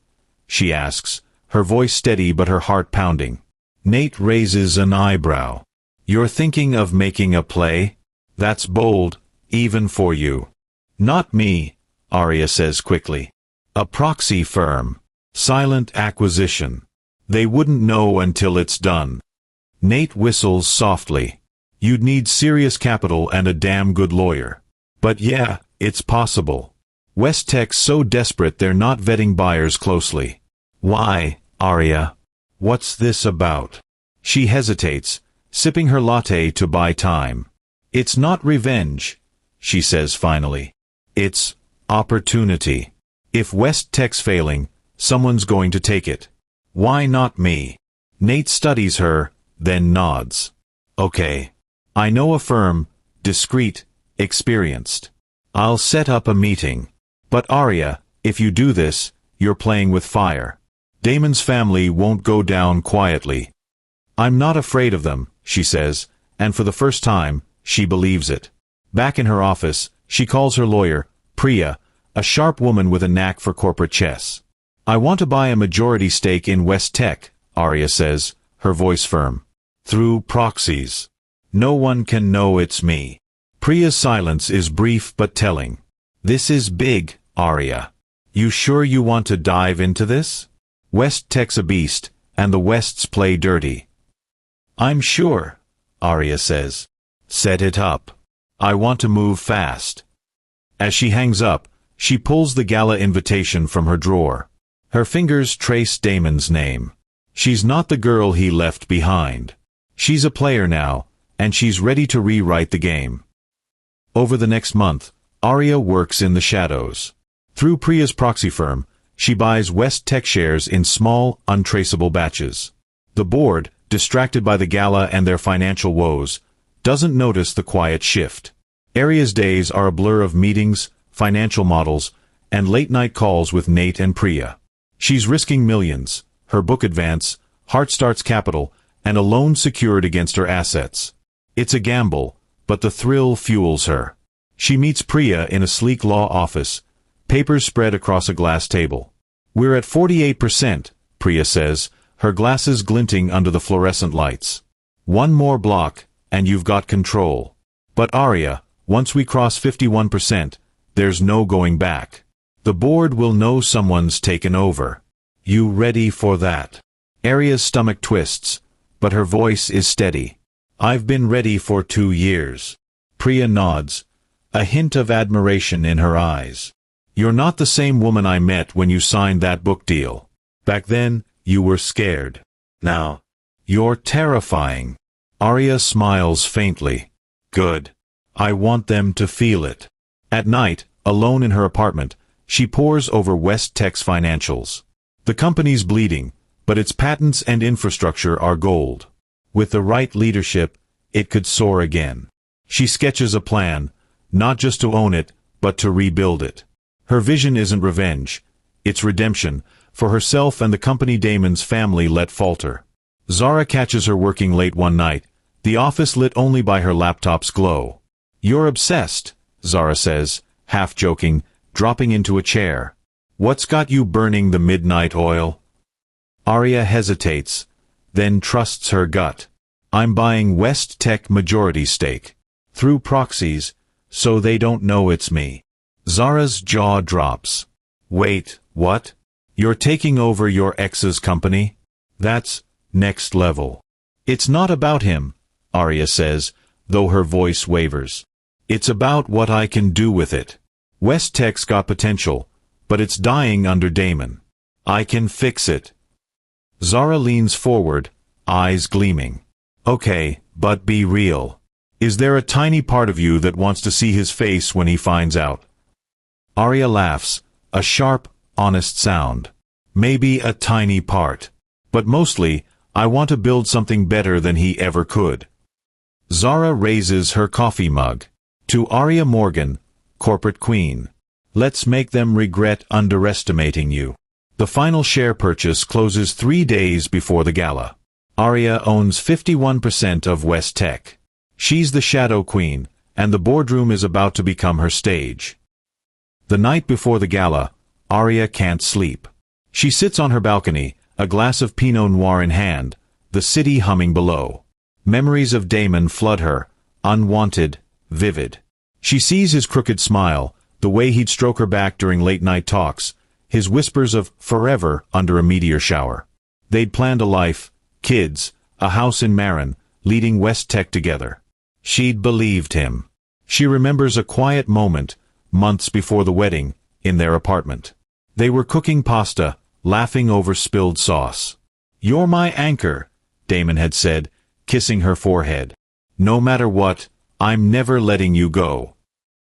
She asks, her voice steady but her heart pounding. Nate raises an eyebrow. You're thinking of making a play? That's bold, even for you. Not me, Aria says quickly. A proxy firm. Silent acquisition. They wouldn't know until it's done. Nate whistles softly. You'd need serious capital and a damn good lawyer. But yeah, it's possible. West Tech's so desperate they're not vetting buyers closely. Why, Aria? What's this about? She hesitates, sipping her latte to buy time. It's not revenge, she says finally. It's opportunity. If West Tech's failing, someone's going to take it. Why not me? Nate studies her, then nods. Okay. I know a firm, discreet, experienced. I'll set up a meeting. But Aria, if you do this, you're playing with fire. Damon's family won't go down quietly. I'm not afraid of them, she says, and for the first time, she believes it. Back in her office, she calls her lawyer, Priya, a sharp woman with a knack for corporate chess. I want to buy a majority stake in West Tech, Aria says, her voice firm. Through proxies. No one can know it's me. Priya's silence is brief but telling. This is big, Aria. You sure you want to dive into this? West Tech's a beast, and the Wests play dirty. I'm sure, Aria says. Set it up. I want to move fast. As she hangs up, she pulls the gala invitation from her drawer. Her fingers trace Damon's name. She's not the girl he left behind. She's a player now, and she's ready to rewrite the game. Over the next month, Aria works in the shadows. Through Priya's proxy firm, she buys West Tech shares in small, untraceable batches. The board, distracted by the gala and their financial woes, doesn't notice the quiet shift. Aria's days are a blur of meetings, financial models, and late-night calls with Nate and Priya. She's risking millions, her book advance, Heartstart's capital, and a loan secured against her assets. It's a gamble, but the thrill fuels her. She meets Priya in a sleek law office, papers spread across a glass table. We're at 48%, Priya says, her glasses glinting under the fluorescent lights. One more block, and you've got control. But Aria, once we cross 51%, there's no going back. The board will know someone's taken over. You ready for that? Aria's stomach twists, but her voice is steady. I've been ready for 2 years. Priya nods, a hint of admiration in her eyes. You're not the same woman I met when you signed that book deal. Back then, you were scared. Now, you're terrifying. Aria smiles faintly. Good. I want them to feel it. At night, alone in her apartment, she pores over West Tech's financials. The company's bleeding, but its patents and infrastructure are gold. With the right leadership, it could soar again. She sketches a plan, not just to own it, but to rebuild it. Her vision isn't revenge. It's redemption, for herself and the company Damon's family let falter. Zara catches her working late one night, the office lit only by her laptop's glow. You're obsessed, Zara says, half joking, dropping into a chair. What's got you burning the midnight oil? Aria hesitates, then trusts her gut. I'm buying West Tech majority stake. Through proxies, so they don't know it's me. Zara's jaw drops. Wait, what? You're taking over your ex's company? That's next level. It's not about him, Aria says, though her voice wavers. It's about what I can do with it. West Tech's got potential, but it's dying under Damon. I can fix it. Zara leans forward, eyes gleaming. Okay, but be real. Is there a tiny part of you that wants to see his face when he finds out? Aria laughs, a sharp, honest sound. Maybe a tiny part. But mostly, I want to build something better than he ever could. Zara raises her coffee mug. To Aria Morgan, corporate queen. Let's make them regret underestimating you. The final share purchase closes 3 days before the gala. Aria owns 51% of West Tech. She's the shadow queen, and the boardroom is about to become her stage. The night before the gala, Aria can't sleep. She sits on her balcony, a glass of Pinot Noir in hand, the city humming below. Memories of Damon flood her, unwanted, vivid. She sees his crooked smile, the way he'd stroke her back during late-night talks, his whispers of forever under a meteor shower. They'd planned a life, kids, a house in Marin, leading West Tech together. She'd believed him. She remembers a quiet moment, months before the wedding, in their apartment. They were cooking pasta, laughing over spilled sauce. "You're my anchor," Damon had said, kissing her forehead. "No matter what, I'm never letting you go."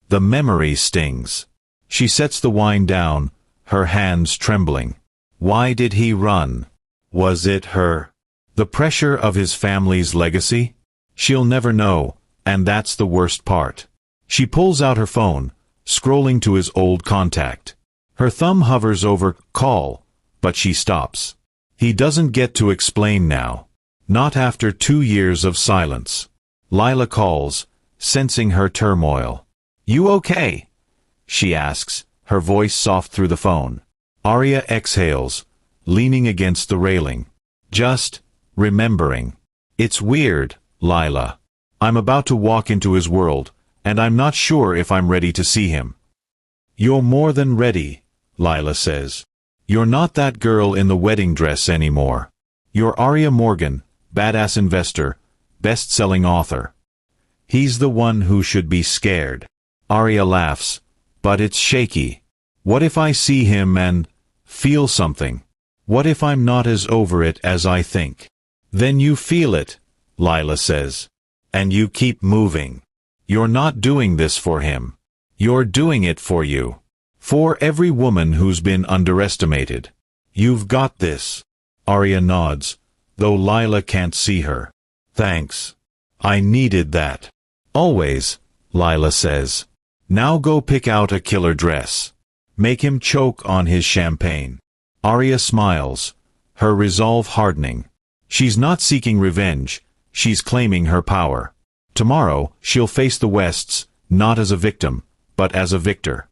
The memory stings. She sets the wine down, her hands trembling. Why did he run? Was it her? The pressure of his family's legacy? She'll never know, and that's the worst part. She pulls out her phone, scrolling to his old contact. Her thumb hovers over call, but she stops. He doesn't get to explain now. Not after 2 years of silence. Lila calls, sensing her turmoil. "You okay?" she asks, her voice soft through the phone. Aria exhales, leaning against the railing. "Just remembering. It's weird, Lila. I'm about to walk into his world, and I'm not sure if I'm ready to see him." "You're more than ready," Lila says. "You're not that girl in the wedding dress anymore. You're Aria Morgan, badass investor, best-selling author. He's the one who should be scared." Aria laughs, "But it's shaky. What if I see him and feel something? What if I'm not as over it as I think?" "Then you feel it," Lila says. "And you keep moving. You're not doing this for him. You're doing it for you. For every woman who's been underestimated. You've got this." Aria nods, though Lila can't see her. "Thanks. I needed that." "Always," Lila says. "Now go pick out a killer dress. Make him choke on his champagne." Aria smiles, her resolve hardening. She's not seeking revenge, she's claiming her power. Tomorrow, she'll face the Wests, not as a victim, but as a victor.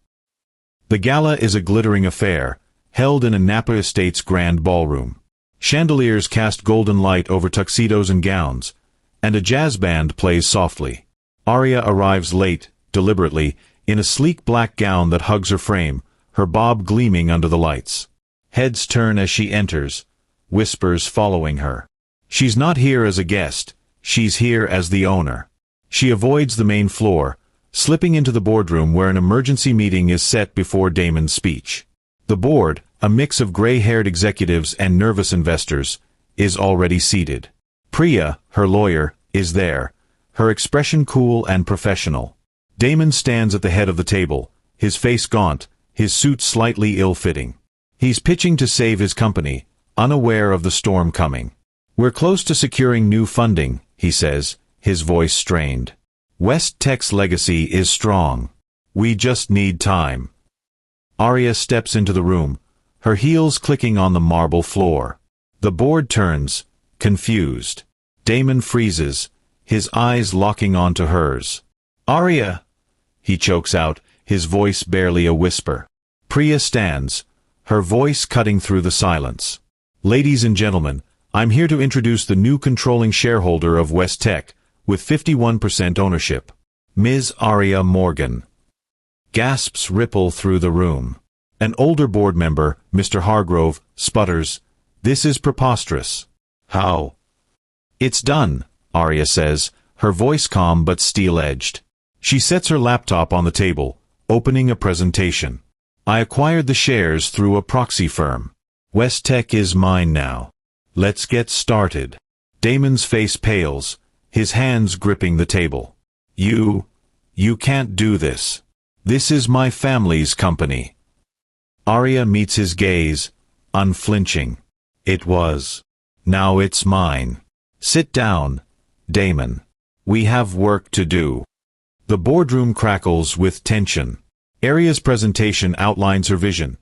The gala is a glittering affair, held in a Napa Estates grand ballroom. Chandeliers cast golden light over tuxedos and gowns, and a jazz band plays softly. Aria arrives late, deliberately, in a sleek black gown that hugs her frame, her bob gleaming under the lights. Heads turn as she enters, whispers following her. She's not here as a guest, she's here as the owner. She avoids the main floor, slipping into the boardroom where an emergency meeting is set before Damon's speech. The board, a mix of gray-haired executives and nervous investors, is already seated. Priya, her lawyer, is there, her expression cool and professional. Damon stands at the head of the table, his face gaunt, his suit slightly ill-fitting. He's pitching to save his company, unaware of the storm coming. "We're close to securing new funding," he says, his voice strained. "West Tech's legacy is strong. We just need time." Aria steps into the room, her heels clicking on the marble floor. The board turns, confused. Damon freezes, his eyes locking onto hers. "Aria!" he chokes out, his voice barely a whisper. Priya stands, her voice cutting through the silence. "Ladies and gentlemen, I'm here to introduce the new controlling shareholder of West Tech, with 51% ownership. Ms. Aria Morgan." Gasps ripple through the room. An older board member, Mr. Hargrove, sputters, "This is preposterous." "How?" "It's done," Aria says, her voice calm but steel-edged. She sets her laptop on the table, opening a presentation. "I acquired the shares through a proxy firm. Westtech is mine now. Let's get started." Damon's face pales, his hands gripping the table. You can't do this. This is my family's company." Aria meets his gaze, unflinching. "It was. Now it's mine. Sit down, Damon. We have work to do." The boardroom crackles with tension. Aria's presentation outlines her vision: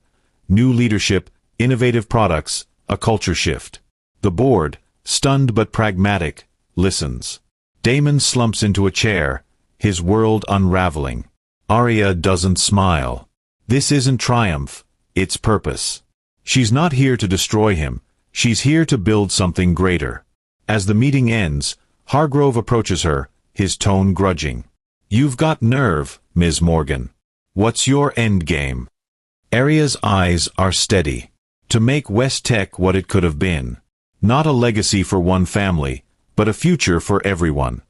new leadership, innovative products, a culture shift. The board, stunned but pragmatic, listens. Damon slumps into a chair, his world unraveling. Aria doesn't smile. This isn't triumph, it's purpose. She's not here to destroy him, she's here to build something greater. As the meeting ends, Hargrove approaches her, his tone grudging. "You've got nerve, Ms. Morgan. What's your endgame?" Aria's eyes are steady. To make Westtech what it could have been. Not a legacy for one family, but a future for everyone.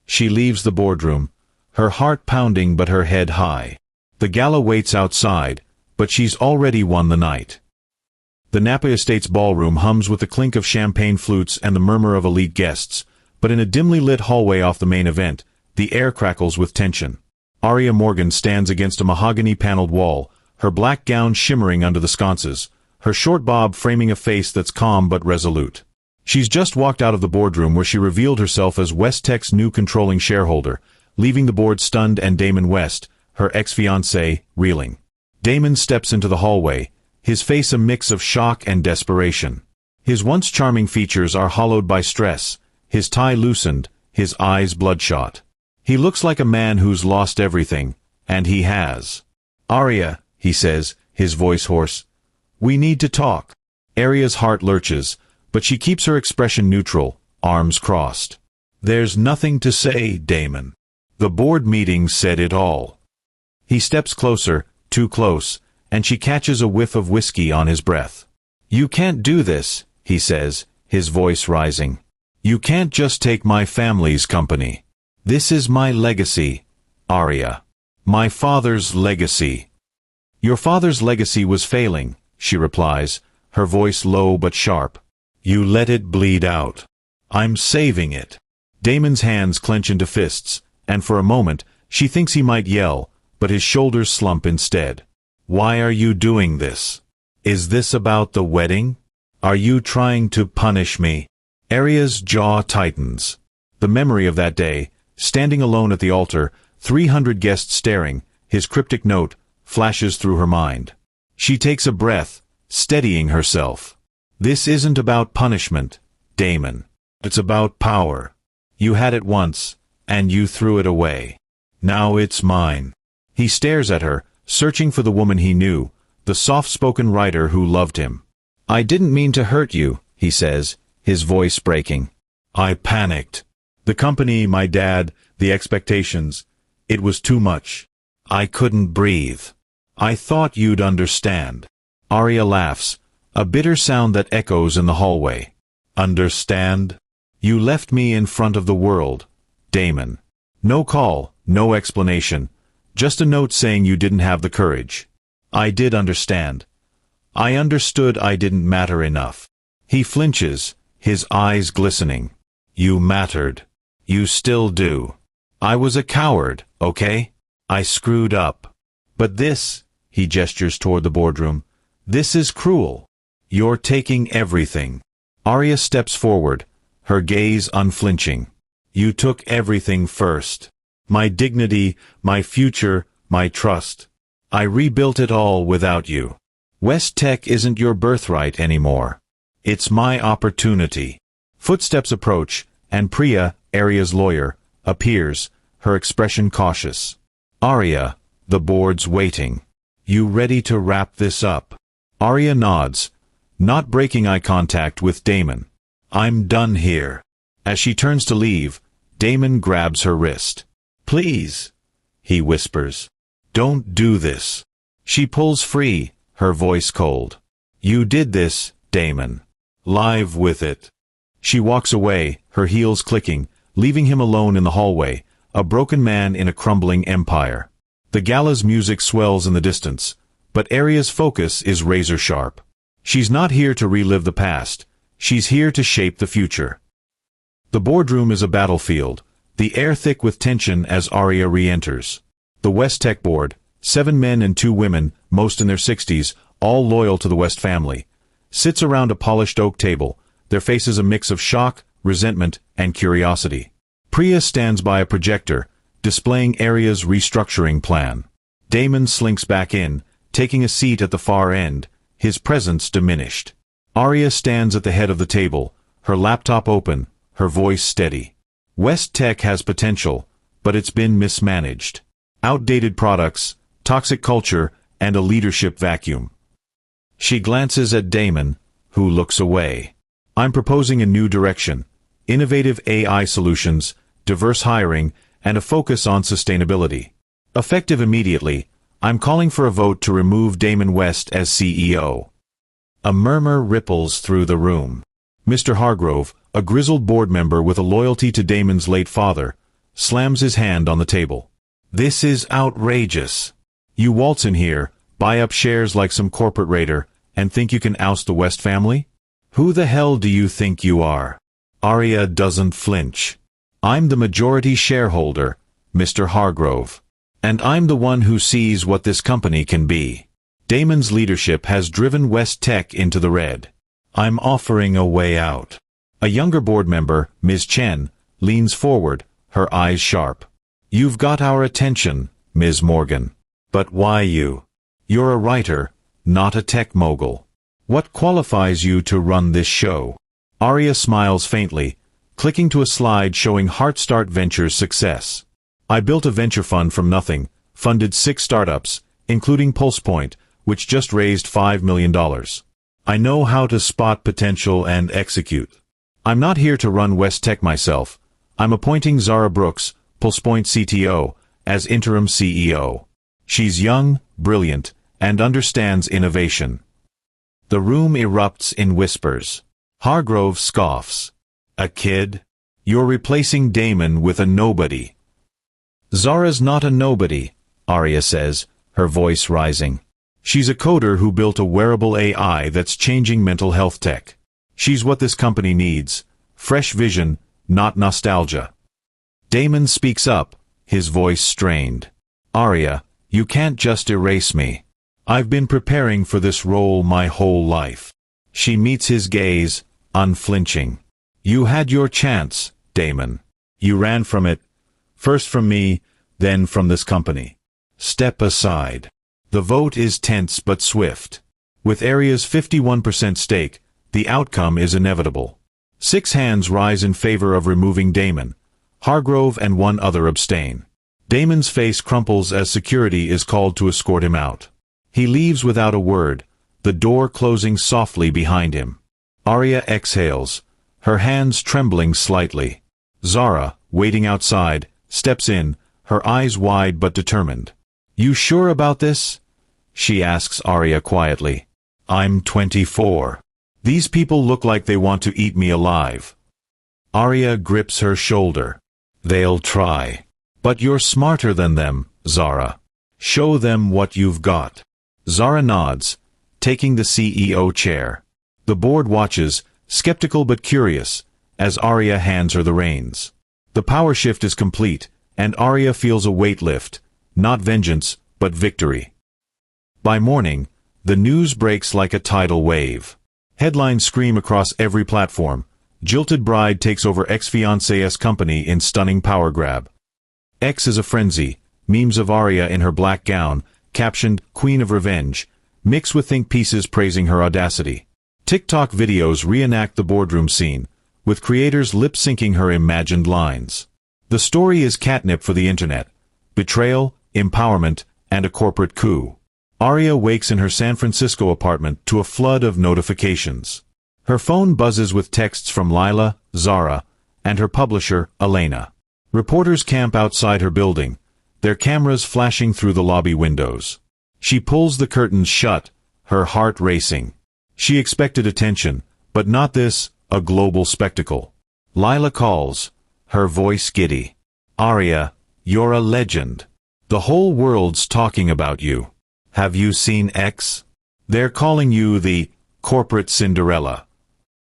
She leaves the boardroom, her heart pounding but her head high. The gala waits outside, but she's already won the night. The Napa Estates ballroom hums with the clink of champagne flutes and the murmur of elite guests, but in a dimly lit hallway off the main event, the air crackles with tension. Aria Morgan stands against a mahogany-paneled wall, her black gown shimmering under the sconces, her short bob framing a face that's calm but resolute. She's just walked out of the boardroom where she revealed herself as Westtech's new controlling shareholder, leaving the board stunned and Damon West, her ex-fiancé, reeling. Damon steps into the hallway, his face a mix of shock and desperation. His once charming features are hollowed by stress, his tie loosened, his eyes bloodshot. He looks like a man who's lost everything, and he has. "Aria," he says, his voice hoarse, "we need to talk." Aria's heart lurches, but she keeps her expression neutral, arms crossed. "There's nothing to say, Damon. The board meeting said it all." He steps closer, too close, and she catches a whiff of whiskey on his breath. "You can't do this," he says, his voice rising. "You can't just take my family's company. This is my legacy, Aria. My father's legacy." "Your father's legacy was failing," she replies, her voice low but sharp. "You let it bleed out. I'm saving it." Damon's hands clench into fists, and for a moment, she thinks he might yell, but his shoulders slump instead. "Why are you doing this? Is this about the wedding? Are you trying to punish me?" Aria's jaw tightens. The memory of that day, standing alone at the altar, 300 guests staring, his cryptic note, flashes through her mind. She takes a breath, steadying herself. "This isn't about punishment, Damon. It's about power. You had it once, and you threw it away. Now it's mine." He stares at her, searching for the woman he knew, the soft-spoken writer who loved him. "I didn't mean to hurt you," he says, his voice breaking. "I panicked. The company, my dad, the expectations. It was too much. I couldn't breathe. I thought you'd understand." Aria laughs, a bitter sound that echoes in the hallway. "Understand? You left me in front of the world, Damon. No call, no explanation, just a note saying you didn't have the courage. I did understand. I understood I didn't matter enough." He flinches, his eyes glistening. "You mattered. You still do. I was a coward, okay? I screwed up. But this," he gestures toward the boardroom, "this is cruel. You're taking everything." Aria steps forward, her gaze unflinching. "You took everything first. My dignity, my future, my trust. I rebuilt it all without you. Westtech isn't your birthright anymore. It's my opportunity." Footsteps approach, and Priya, Aria's lawyer, appears, her expression cautious. "Aria, the board's waiting. You ready to wrap this up?" Aria nods, not breaking eye contact with Damon. "I'm done here." As she turns to leave, Damon grabs her wrist. "Please," he whispers. Don't do this. She pulls free, her voice cold. You did this, Damon. Live with it. She walks away, her heels clicking, leaving him alone in the hallway, a broken man in a crumbling empire. The gala's music swells in the distance, but Aria's focus is razor-sharp. She's not here to relive the past. She's here to shape the future. The boardroom is a battlefield, the air thick with tension as Aria re-enters. The West Tech board, 7 men and 2 women, most in their 60s, all loyal to the West family, sits around a polished oak table, their faces a mix of shock, resentment, and curiosity. Priya stands by a projector, displaying Aria's restructuring plan. Damon slinks back in, taking a seat at the far end, his presence diminished. Aria stands at the head of the table, her laptop open, her voice steady. West Tech has potential, but it's been mismanaged. Outdated products, toxic culture, and a leadership vacuum. She glances at Damon, who looks away. I'm proposing a new direction. Innovative AI solutions, diverse hiring, and a focus on sustainability. Effective immediately, I'm calling for a vote to remove Damon West as CEO. A murmur ripples through the room. Mr. Hargrove, a grizzled board member with a loyalty to Damon's late father, slams his hand on the table. This is outrageous. You waltz in here, buy up shares like some corporate raider, and think you can oust the West family? Who the hell do you think you are? Aria doesn't flinch. I'm the majority shareholder, Mr. Hargrove. And I'm the one who sees what this company can be. Damon's leadership has driven West Tech into the red. I'm offering a way out. A younger board member, Ms. Chen, leans forward, her eyes sharp. You've got our attention, Ms. Morgan. But why you? You're a writer, not a tech mogul. What qualifies you to run this show? Aria smiles faintly, clicking to a slide showing Heartstart Ventures' success. I built a venture fund from nothing, funded 6 startups, including PulsePoint, which just raised $5 million. I know how to spot potential and execute. I'm not here to run West Tech myself. I'm appointing Zara Brooks, PulsePoint CTO, as interim CEO. She's young, brilliant, and understands innovation. The room erupts in whispers. Hargrove scoffs. A kid? You're replacing Damon with a nobody. Zara's not a nobody, Aria says, her voice rising. She's a coder who built a wearable AI that's changing mental health tech. She's what this company needs. Fresh vision, not nostalgia. Damon speaks up, his voice strained. Aria, you can't just erase me. I've been preparing for this role my whole life. She meets his gaze, unflinching. You had your chance, Damon. You ran from it. First from me, then from this company. Step aside. The vote is tense but swift. With Aria's 51% stake, the outcome is inevitable. 6 hands rise in favor of removing Damon. Hargrove and 1 other abstain. Damon's face crumples as security is called to escort him out. He leaves without a word, the door closing softly behind him. Aria exhales, her hands trembling slightly. Zara, waiting outside, steps in, her eyes wide but determined. You sure about this? She asks Aria quietly. I'm 24. These people look like they want to eat me alive. Aria grips her shoulder. They'll try. But you're smarter than them, Zara. Show them what you've got. Zara nods, taking the CEO chair. The board watches, skeptical but curious, as Aria hands her the reins. The power shift is complete, and Aria feels a weight lift, not vengeance, but victory. By morning, the news breaks like a tidal wave. Headlines scream across every platform. Jilted bride takes over ex-fiancé's company in stunning power grab. X is a frenzy, memes of Aria in her black gown, captioned Queen of Revenge, mix with think pieces praising her audacity. TikTok videos reenact the boardroom scene, with creators lip-syncing her imagined lines. The story is catnip for the internet. Betrayal, empowerment, and a corporate coup. Aria wakes in her San Francisco apartment to a flood of notifications. Her phone buzzes with texts from Lila, Zara, and her publisher, Elena. Reporters camp outside her building, their cameras flashing through the lobby windows. She pulls the curtains shut, her heart racing. She expected attention, but not this, a global spectacle. Lila calls, her voice giddy. Aria, you're a legend. The whole world's talking about you. Have you seen X? They're calling you the corporate Cinderella.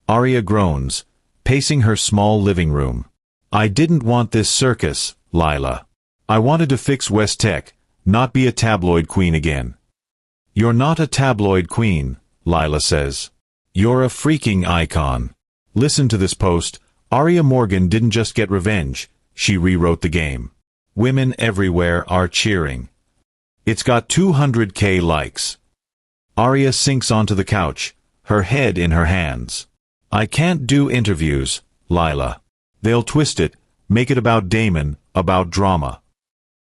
Aria groans, pacing her small living room. I didn't want this circus, Lila. I wanted to fix West Tech, not be a tabloid queen again. You're not a tabloid queen, Lila says. You're a freaking icon. Listen to this post. Aria Morgan didn't just get revenge, she rewrote the game. Women everywhere are cheering. It's got 200K likes. Aria sinks onto the couch, her head in her hands. I can't do interviews, Lila. They'll twist it, make it about Damon, about drama.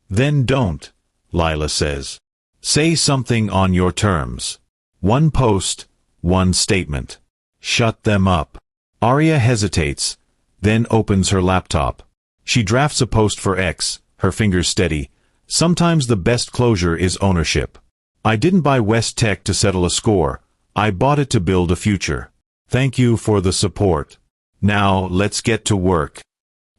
Then don't, Lila says. Say something on your terms. One post, one statement. Shut them up. Aria hesitates, then opens her laptop. She drafts a post for X, her fingers steady. Sometimes the best closure is ownership. I didn't buy West Tech to settle a score. I bought it to build a future. Thank you for the support. Now, let's get to work.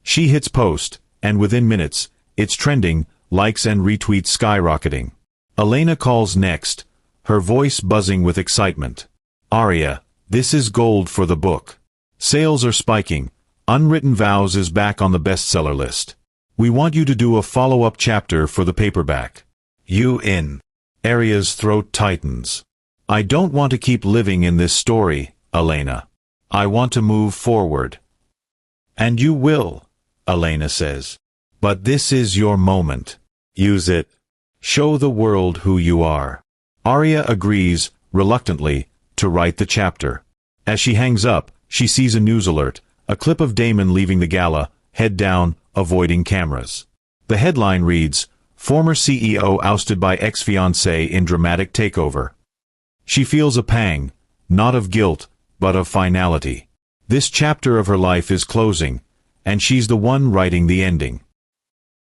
She hits post, and within minutes, it's trending, likes and retweets skyrocketing. Elena calls next, her voice buzzing with excitement. Aria, this is gold for the book. Sales are spiking. Unwritten Vows is back on the bestseller list. We want you to do a follow-up chapter for the paperback. You in. Aria's throat tightens. I don't want to keep living in this story, Elena. I want to move forward. And you will, Elena says. But this is your moment. Use it. Show the world who you are. Aria agrees, reluctantly, to write the chapter. As she hangs up, she sees a news alert, a clip of Damon leaving the gala, head down, avoiding cameras. The headline reads, Former CEO ousted by ex-fiancé in dramatic takeover. She feels a pang, not of guilt, but of finality. This chapter of her life is closing, and she's the one writing the ending.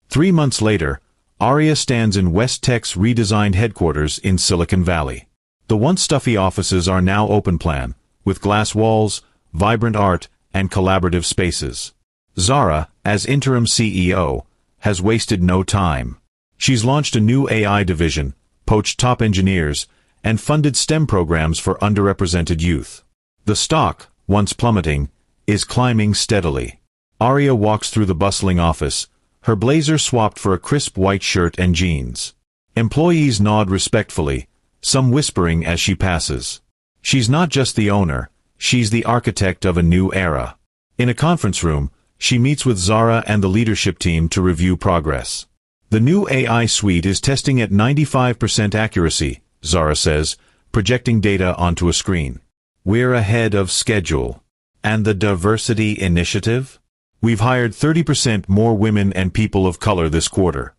3 months later, Aria stands in West Tech's redesigned headquarters in Silicon Valley. The once stuffy offices are now open plan, with glass walls, vibrant art, and collaborative spaces. Zara, as interim CEO, has wasted no time. She's launched a new AI division, poached top engineers, and funded STEM programs for underrepresented youth. The stock, once plummeting, is climbing steadily. Aria walks through the bustling office, her blazer swapped for a crisp white shirt and jeans. Employees nod respectfully, some whispering as she passes. She's not just the owner, she's the architect of a new era. In a conference room, she meets with Zara and the leadership team to review progress. The new AI suite is testing at 95% accuracy, Zara says, projecting data onto a screen. We're ahead of schedule. And the diversity initiative? We've hired 30% more women and people of color this quarter.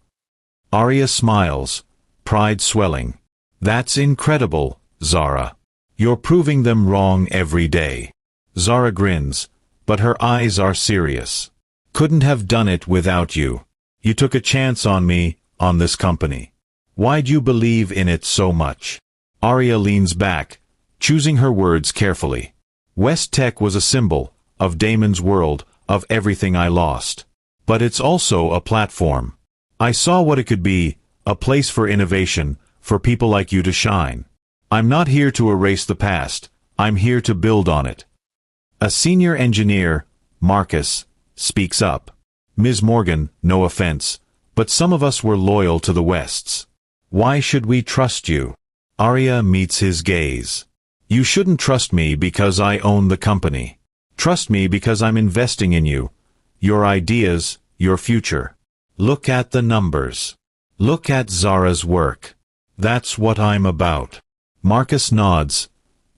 Aria smiles, pride swelling. That's incredible, Zara. You're proving them wrong every day. Zara grins, but her eyes are serious. Couldn't have done it without you. You took a chance on me, on this company. Why'd you believe in it so much? Aria leans back, choosing her words carefully. West Tech was a symbol, of Damon's world, of everything I lost. But it's also a platform. I saw what it could be, a place for innovation, for people like you to shine. I'm not here to erase the past, I'm here to build on it. A senior engineer, Marcus, speaks up. Ms. Morgan, no offense, but some of us were loyal to the Wests. Why should we trust you? Aria meets his gaze. You shouldn't trust me because I own the company. Trust me because I'm investing in you, your ideas, your future. Look at the numbers. Look at Zara's work. That's what I'm about. Marcus nods,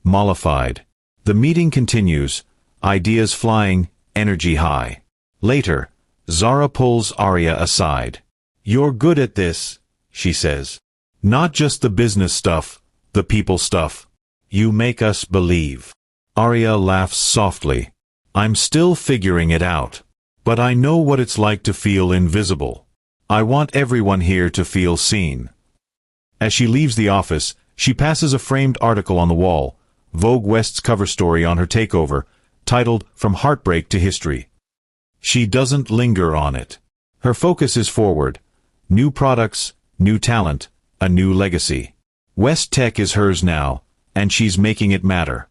mollified. The meeting continues, ideas flying, energy high. Later, Zara pulls Aria aside. You're good at this, she says. Not just the business stuff, the people stuff. You make us believe. Aria laughs softly. I'm still figuring it out. But I know what it's like to feel invisible. I want everyone here to feel seen. As she leaves the office, she passes a framed article on the wall, Vogue West's cover story on her takeover, titled From Heartbreak to History. She doesn't linger on it. Her focus is forward. New products, new talent, a new legacy. West Tech is hers now, and she's making it matter.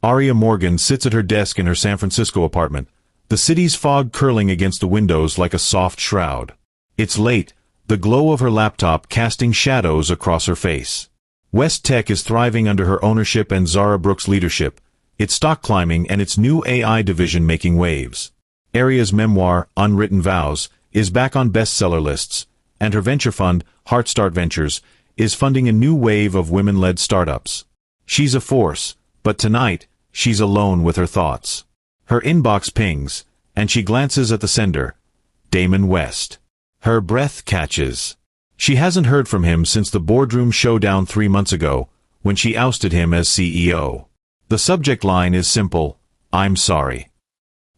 Aria Morgan sits at her desk in her San Francisco apartment, the city's fog curling against the windows like a soft shroud. It's late, the glow of her laptop casting shadows across her face. West Tech is thriving under her ownership and Zara Brooks' leadership, its stock climbing and its new AI division making waves. Aria's memoir, Unwritten Vows, is back on bestseller lists, and her venture fund, Heartstart Ventures, is funding a new wave of women-led startups. She's a force, but tonight, she's alone with her thoughts. Her inbox pings, and she glances at the sender, Damon West. Her breath catches. She hasn't heard from him since the boardroom showdown 3 months ago, when she ousted him as CEO. The subject line is simple, I'm sorry.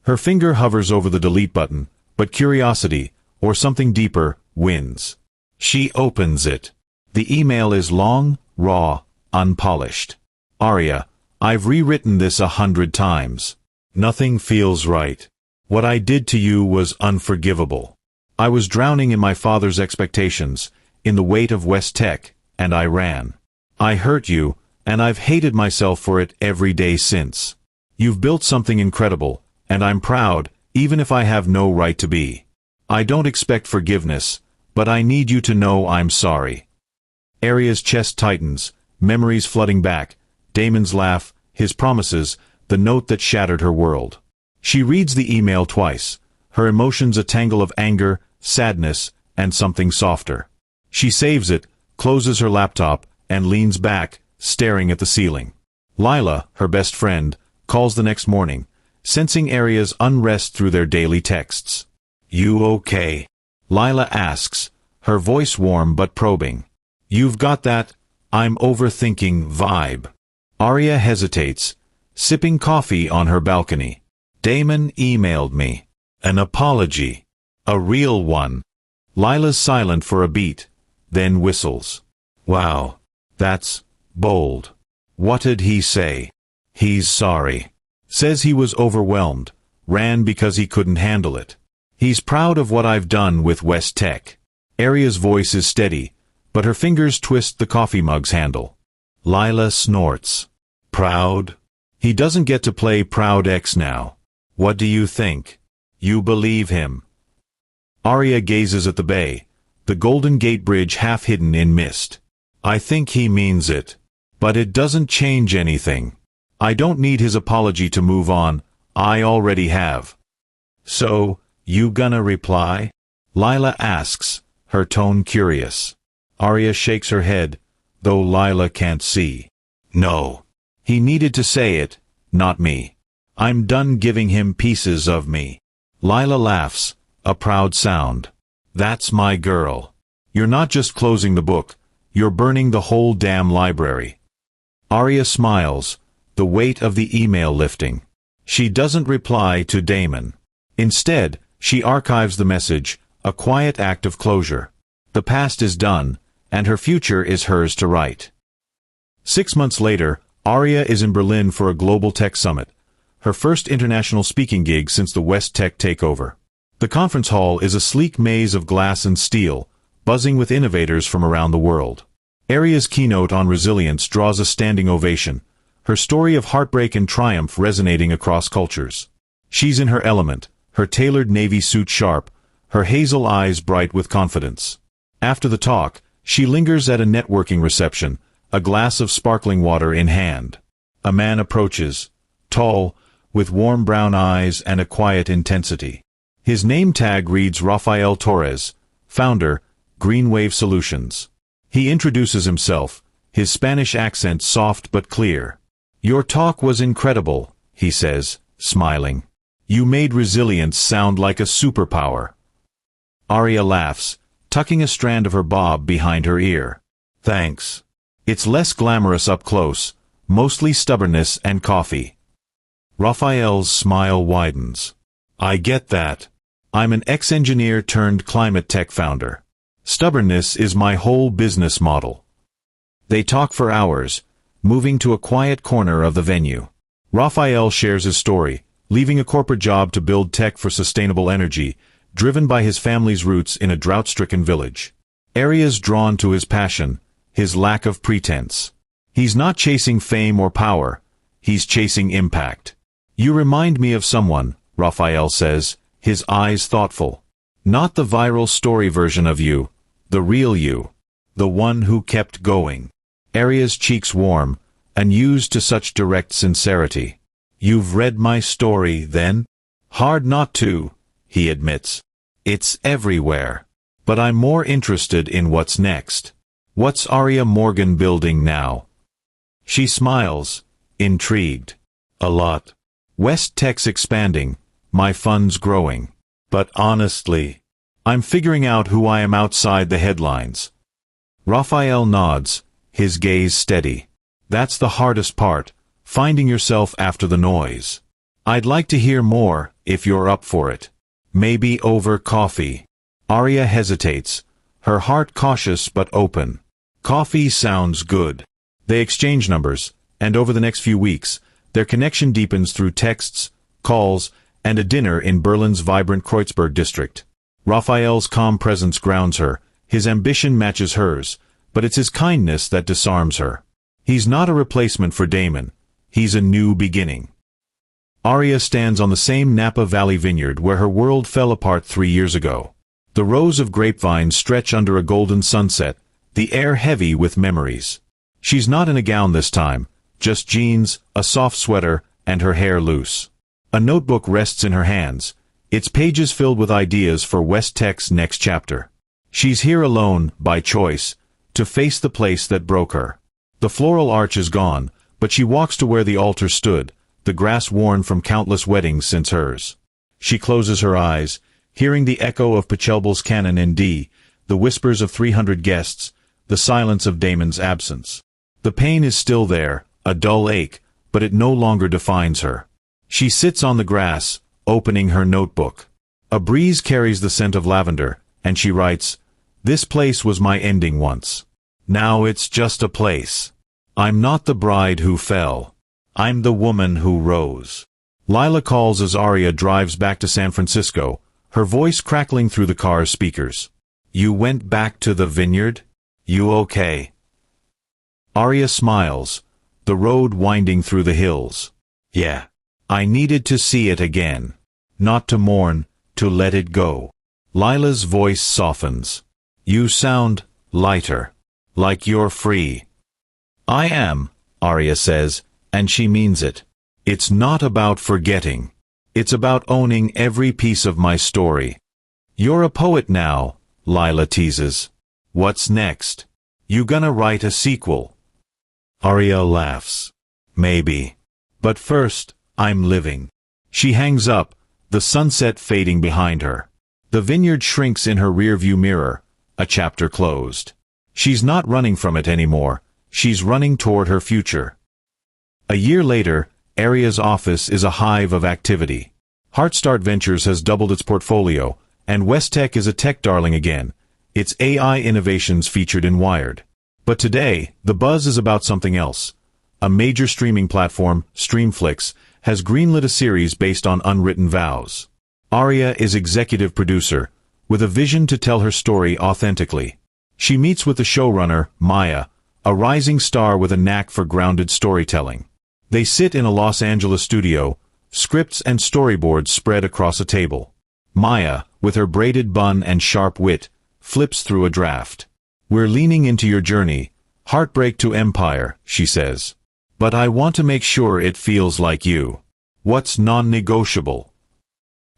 Her finger hovers over the delete button, but curiosity, or something deeper, wins. She opens it. The email is long, raw, unpolished. Aria, I've rewritten this 100 times. Nothing feels right. What I did to you was unforgivable. I was drowning in my father's expectations, in the weight of West Tech, and I ran. I hurt you, and I've hated myself for it every day since. You've built something incredible, and I'm proud, even if I have no right to be. I don't expect forgiveness, but I need you to know I'm sorry. Aria's chest tightens, memories flooding back, Damon's laugh, his promises, the note that shattered her world. She reads the email twice, her emotions a tangle of anger, sadness, and something softer. She saves it, closes her laptop, and leans back, staring at the ceiling. Lila, her best friend, calls the next morning, sensing Aria's unrest through their daily texts. You okay? Lila asks, her voice warm but probing. You've got that, I'm overthinking vibe. Aria hesitates, sipping coffee on her balcony. Damon emailed me. An apology. A real one. Lila's silent for a beat, then whistles. Wow, that's bold. What did he say? He's sorry. Says he was overwhelmed, ran because he couldn't handle it. He's proud of what I've done with West Tech. Aria's voice is steady, but her fingers twist the coffee mug's handle. Lila snorts. Proud? He doesn't get to play Proud X now. What do you think? You believe him. Aria gazes at the bay, the Golden Gate Bridge half hidden in mist. I think he means it. But it doesn't change anything. I don't need his apology to move on, I already have. So, you gonna reply? Lila asks, her tone curious. Aria shakes her head, though Lila can't see. No. He needed to say it, not me. I'm done giving him pieces of me. Lila laughs, a proud sound. That's my girl. You're not just closing the book, you're burning the whole damn library. Aria smiles, the weight of the email lifting. She doesn't reply to Damon. Instead, she archives the message, a quiet act of closure. The past is done, and her future is hers to write. 6 months later, Aria is in Berlin for a global tech summit, her first international speaking gig since the West Tech takeover. The conference hall is a sleek maze of glass and steel, buzzing with innovators from around the world. Aria's keynote on resilience draws a standing ovation, her story of heartbreak and triumph resonating across cultures. She's in her element, her tailored navy suit sharp, her hazel eyes bright with confidence. After the talk, she lingers at a networking reception, a glass of sparkling water in hand. A man approaches, tall, with warm brown eyes and a quiet intensity. His name tag reads Rafael Torres, founder, Greenwave Solutions. He introduces himself, his Spanish accent soft but clear. Your talk was incredible, he says, smiling. You made resilience sound like a superpower. Aria laughs, tucking a strand of her bob behind her ear. Thanks. It's less glamorous up close, mostly stubbornness and coffee. Raphael's smile widens. I get that. I'm an ex-engineer turned climate tech founder. Stubbornness is my whole business model. They talk for hours, moving to a quiet corner of the venue. Raphael shares his story, leaving a corporate job to build tech for sustainable energy, driven by his family's roots in a drought-stricken village. Aria's drawn to his passion, his lack of pretense. He's not chasing fame or power, he's chasing impact. You remind me of someone, Raphael says, his eyes thoughtful. Not the viral story version of you, the real you. The one who kept going. Aria's cheeks warm, unused to such direct sincerity. You've read my story, then? Hard not to, he admits. It's everywhere. But I'm more interested in what's next. What's Aria Morgan building now? She smiles, intrigued. A lot. West Tech's expanding, my fund's growing. But honestly, I'm figuring out who I am outside the headlines. Raphael nods, his gaze steady. That's the hardest part, finding yourself after the noise. I'd like to hear more, if you're up for it. Maybe over coffee. Aria hesitates, her heart cautious but open. Coffee sounds good. They exchange numbers, and over the next few weeks, their connection deepens through texts, calls, and a dinner in Berlin's vibrant Kreuzberg district. Raphael's calm presence grounds her, his ambition matches hers, but it's his kindness that disarms her. He's not a replacement for Damon, he's a new beginning. Aria stands on the same Napa Valley vineyard where her world fell apart 3 years ago. The rows of grapevines stretch under a golden sunset, the air heavy with memories. She's not in a gown this time, just jeans, a soft sweater, and her hair loose. A notebook rests in her hands, its pages filled with ideas for West Tech's next chapter. She's here alone, by choice, to face the place that broke her. The floral arch is gone, but she walks to where the altar stood, the grass worn from countless weddings since hers. She closes her eyes, hearing the echo of Pachelbel's canon in D, the whispers of 300 guests, the silence of Damon's absence. The pain is still there, a dull ache, but it no longer defines her. She sits on the grass, opening her notebook. A breeze carries the scent of lavender, and she writes, "This place was my ending once. Now it's just a place. I'm not the bride who fell. I'm the woman who rose." Lila calls as Aria drives back to San Francisco, her voice crackling through the car's speakers. "You went back to the vineyard? You okay?" Aria smiles, the road winding through the hills. "Yeah. I needed to see it again. Not to mourn, to let it go." Lila's voice softens. "You sound lighter. Like you're free." "I am," Aria says, and she means it. "It's not about forgetting. It's about owning every piece of my story." "You're a poet now," Lila teases. "What's next? You gonna write a sequel?" Aria laughs. "Maybe. But first, I'm living." She hangs up, the sunset fading behind her. The vineyard shrinks in her rearview mirror, a chapter closed. She's not running from it anymore, she's running toward her future. A year later, Aria's office is a hive of activity. Heartstart Ventures has doubled its portfolio, and West Tech is a tech darling again, its AI innovations featured in Wired. But today, the buzz is about something else. A major streaming platform, Streamflix, has greenlit a series based on unwritten vows. Aria is executive producer, with a vision to tell her story authentically. She meets with the showrunner, Maya, a rising star with a knack for grounded storytelling. They sit in a Los Angeles studio, scripts and storyboards spread across a table. Maya, with her braided bun and sharp wit, flips through a draft. "We're leaning into your journey, heartbreak to empire," she says. "But I want to make sure it feels like you. What's non-negotiable?"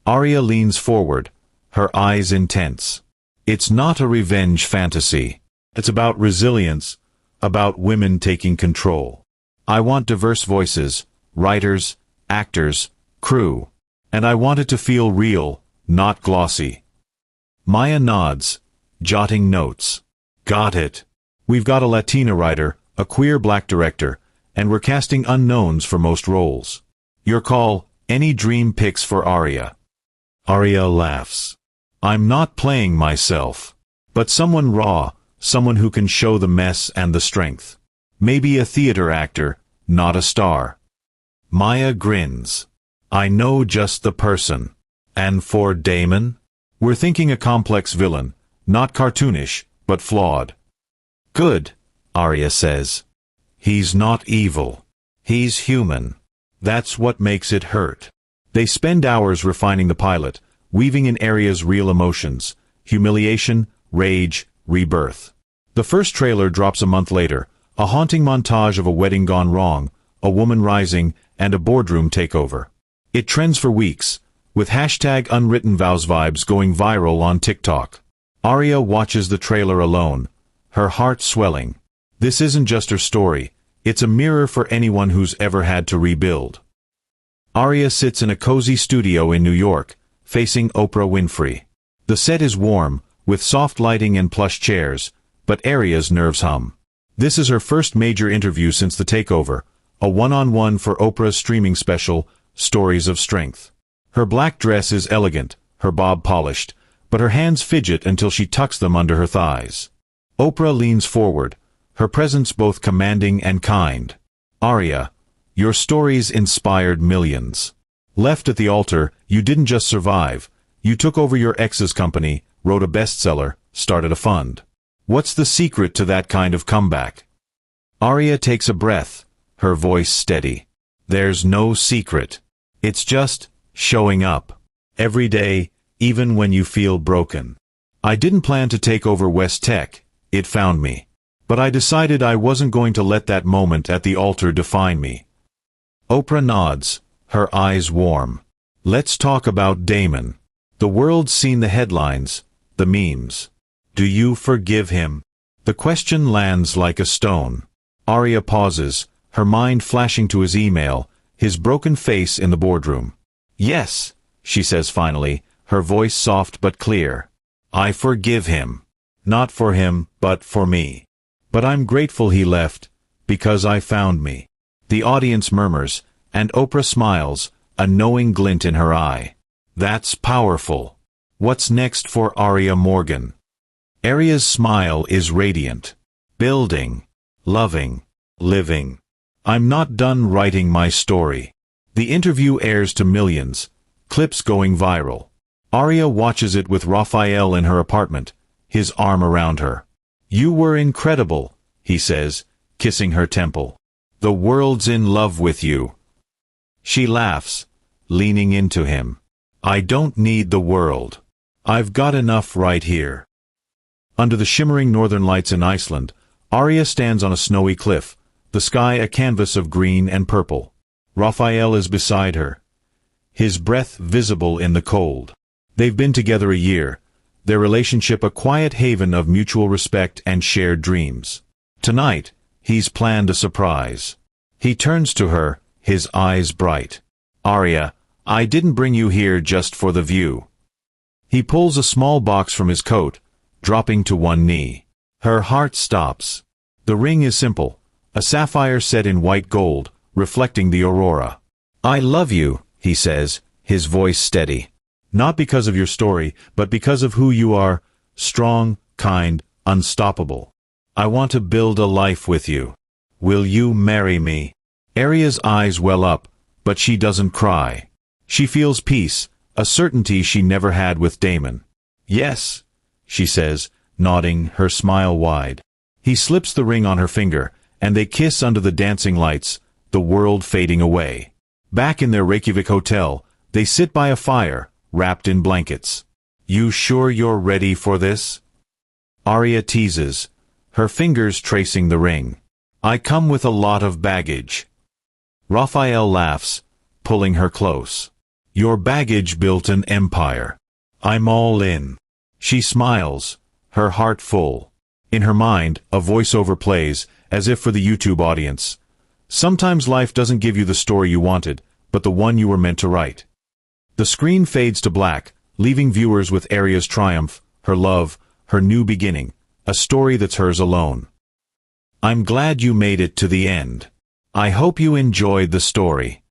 Aria leans forward, her eyes intense. "It's not a revenge fantasy. It's about resilience, about women taking control. I want diverse voices, writers, actors, crew. And I want it to feel real, not glossy." Maya nods, jotting notes. "Got it. We've got a Latina writer, a queer black director, and we're casting unknowns for most roles. Your call, any dream picks for Aria." Aria laughs. I'm not playing myself. But someone raw, someone who can show the mess and the strength. Maybe a theater actor, not a star. Maya grins. I know just the person. And for Damon? We're thinking a complex villain, not cartoonish, but flawed. Good, Aria says. He's not evil. He's human. That's what makes it hurt. They spend hours refining the pilot, weaving in Aria's real emotions, humiliation, rage, rebirth. The first trailer drops a month later, a haunting montage of a wedding gone wrong, a woman rising, and a boardroom takeover. It trends for weeks, with hashtag unwritten vows vibes going viral on TikTok. Aria watches the trailer alone, her heart swelling. This isn't just her story, it's a mirror for anyone who's ever had to rebuild. Aria sits in a cozy studio in New York, facing Oprah Winfrey. The set is warm, with soft lighting and plush chairs, but Aria's nerves hum. This is her first major interview since the takeover, a one-on-one for Oprah's streaming special, Stories of Strength. Her black dress is elegant, her bob polished, but her hands fidget until she tucks them under her thighs. Oprah leans forward, her presence both commanding and kind. Aria, your stories inspired millions. Left at the altar, you didn't just survive, you took over your ex's company, wrote a bestseller, started a fund. What's the secret to that kind of comeback? Aria takes a breath, her voice steady. There's no secret. It's just showing up. Every day, even when you feel broken. I didn't plan to take over West Tech, it found me. But I decided I wasn't going to let that moment at the altar define me. Oprah nods, her eyes warm. Let's talk about Damon. The world's seen the headlines, the memes. Do you forgive him? The question lands like a stone. Aria pauses, her mind flashing to his email, his broken face in the boardroom. Yes, she says finally, her voice soft but clear. I forgive him. Not for him, but for me. But I'm grateful he left, because I found me. The audience murmurs, and Oprah smiles, a knowing glint in her eye. That's powerful. What's next for Aria Morgan? Aria's smile is radiant. Building. Loving. Living. I'm not done writing my story. The interview airs to millions, clips going viral. Aria watches it with Raphael in her apartment, his arm around her. You were incredible, he says, kissing her temple. The world's in love with you. She laughs, leaning into him. I don't need the world. I've got enough right here. Under the shimmering northern lights in Iceland, Aria stands on a snowy cliff, the sky a canvas of green and purple. Raphael is beside her, his breath visible in the cold. They've been together a year, their relationship a quiet haven of mutual respect and shared dreams. Tonight, he's planned a surprise. He turns to her, his eyes bright. Aria, I didn't bring you here just for the view. He pulls a small box from his coat, dropping to one knee. Her heart stops. The ring is simple, a sapphire set in white gold, reflecting the aurora. I love you, he says, his voice steady. Not because of your story, but because of who you are, strong, kind, unstoppable. I want to build a life with you. Will you marry me? Aria's eyes well up, but she doesn't cry. She feels peace, a certainty she never had with Damon. Yes, she says, nodding, her smile wide. He slips the ring on her finger, and they kiss under the dancing lights, the world fading away. Back in their Reykjavik hotel, they sit by a fire, wrapped in blankets. You sure you're ready for this? Aria teases, her fingers tracing the ring. I come with a lot of baggage. Raphael laughs, pulling her close. Your baggage built an empire. I'm all in. She smiles, her heart full. In her mind, a voiceover plays, as if for the YouTube audience. Sometimes life doesn't give you the story you wanted, but the one you were meant to write. The screen fades to black, leaving viewers with Aria's triumph, her love, her new beginning, a story that's hers alone. I'm glad you made it to the end. I hope you enjoyed the story.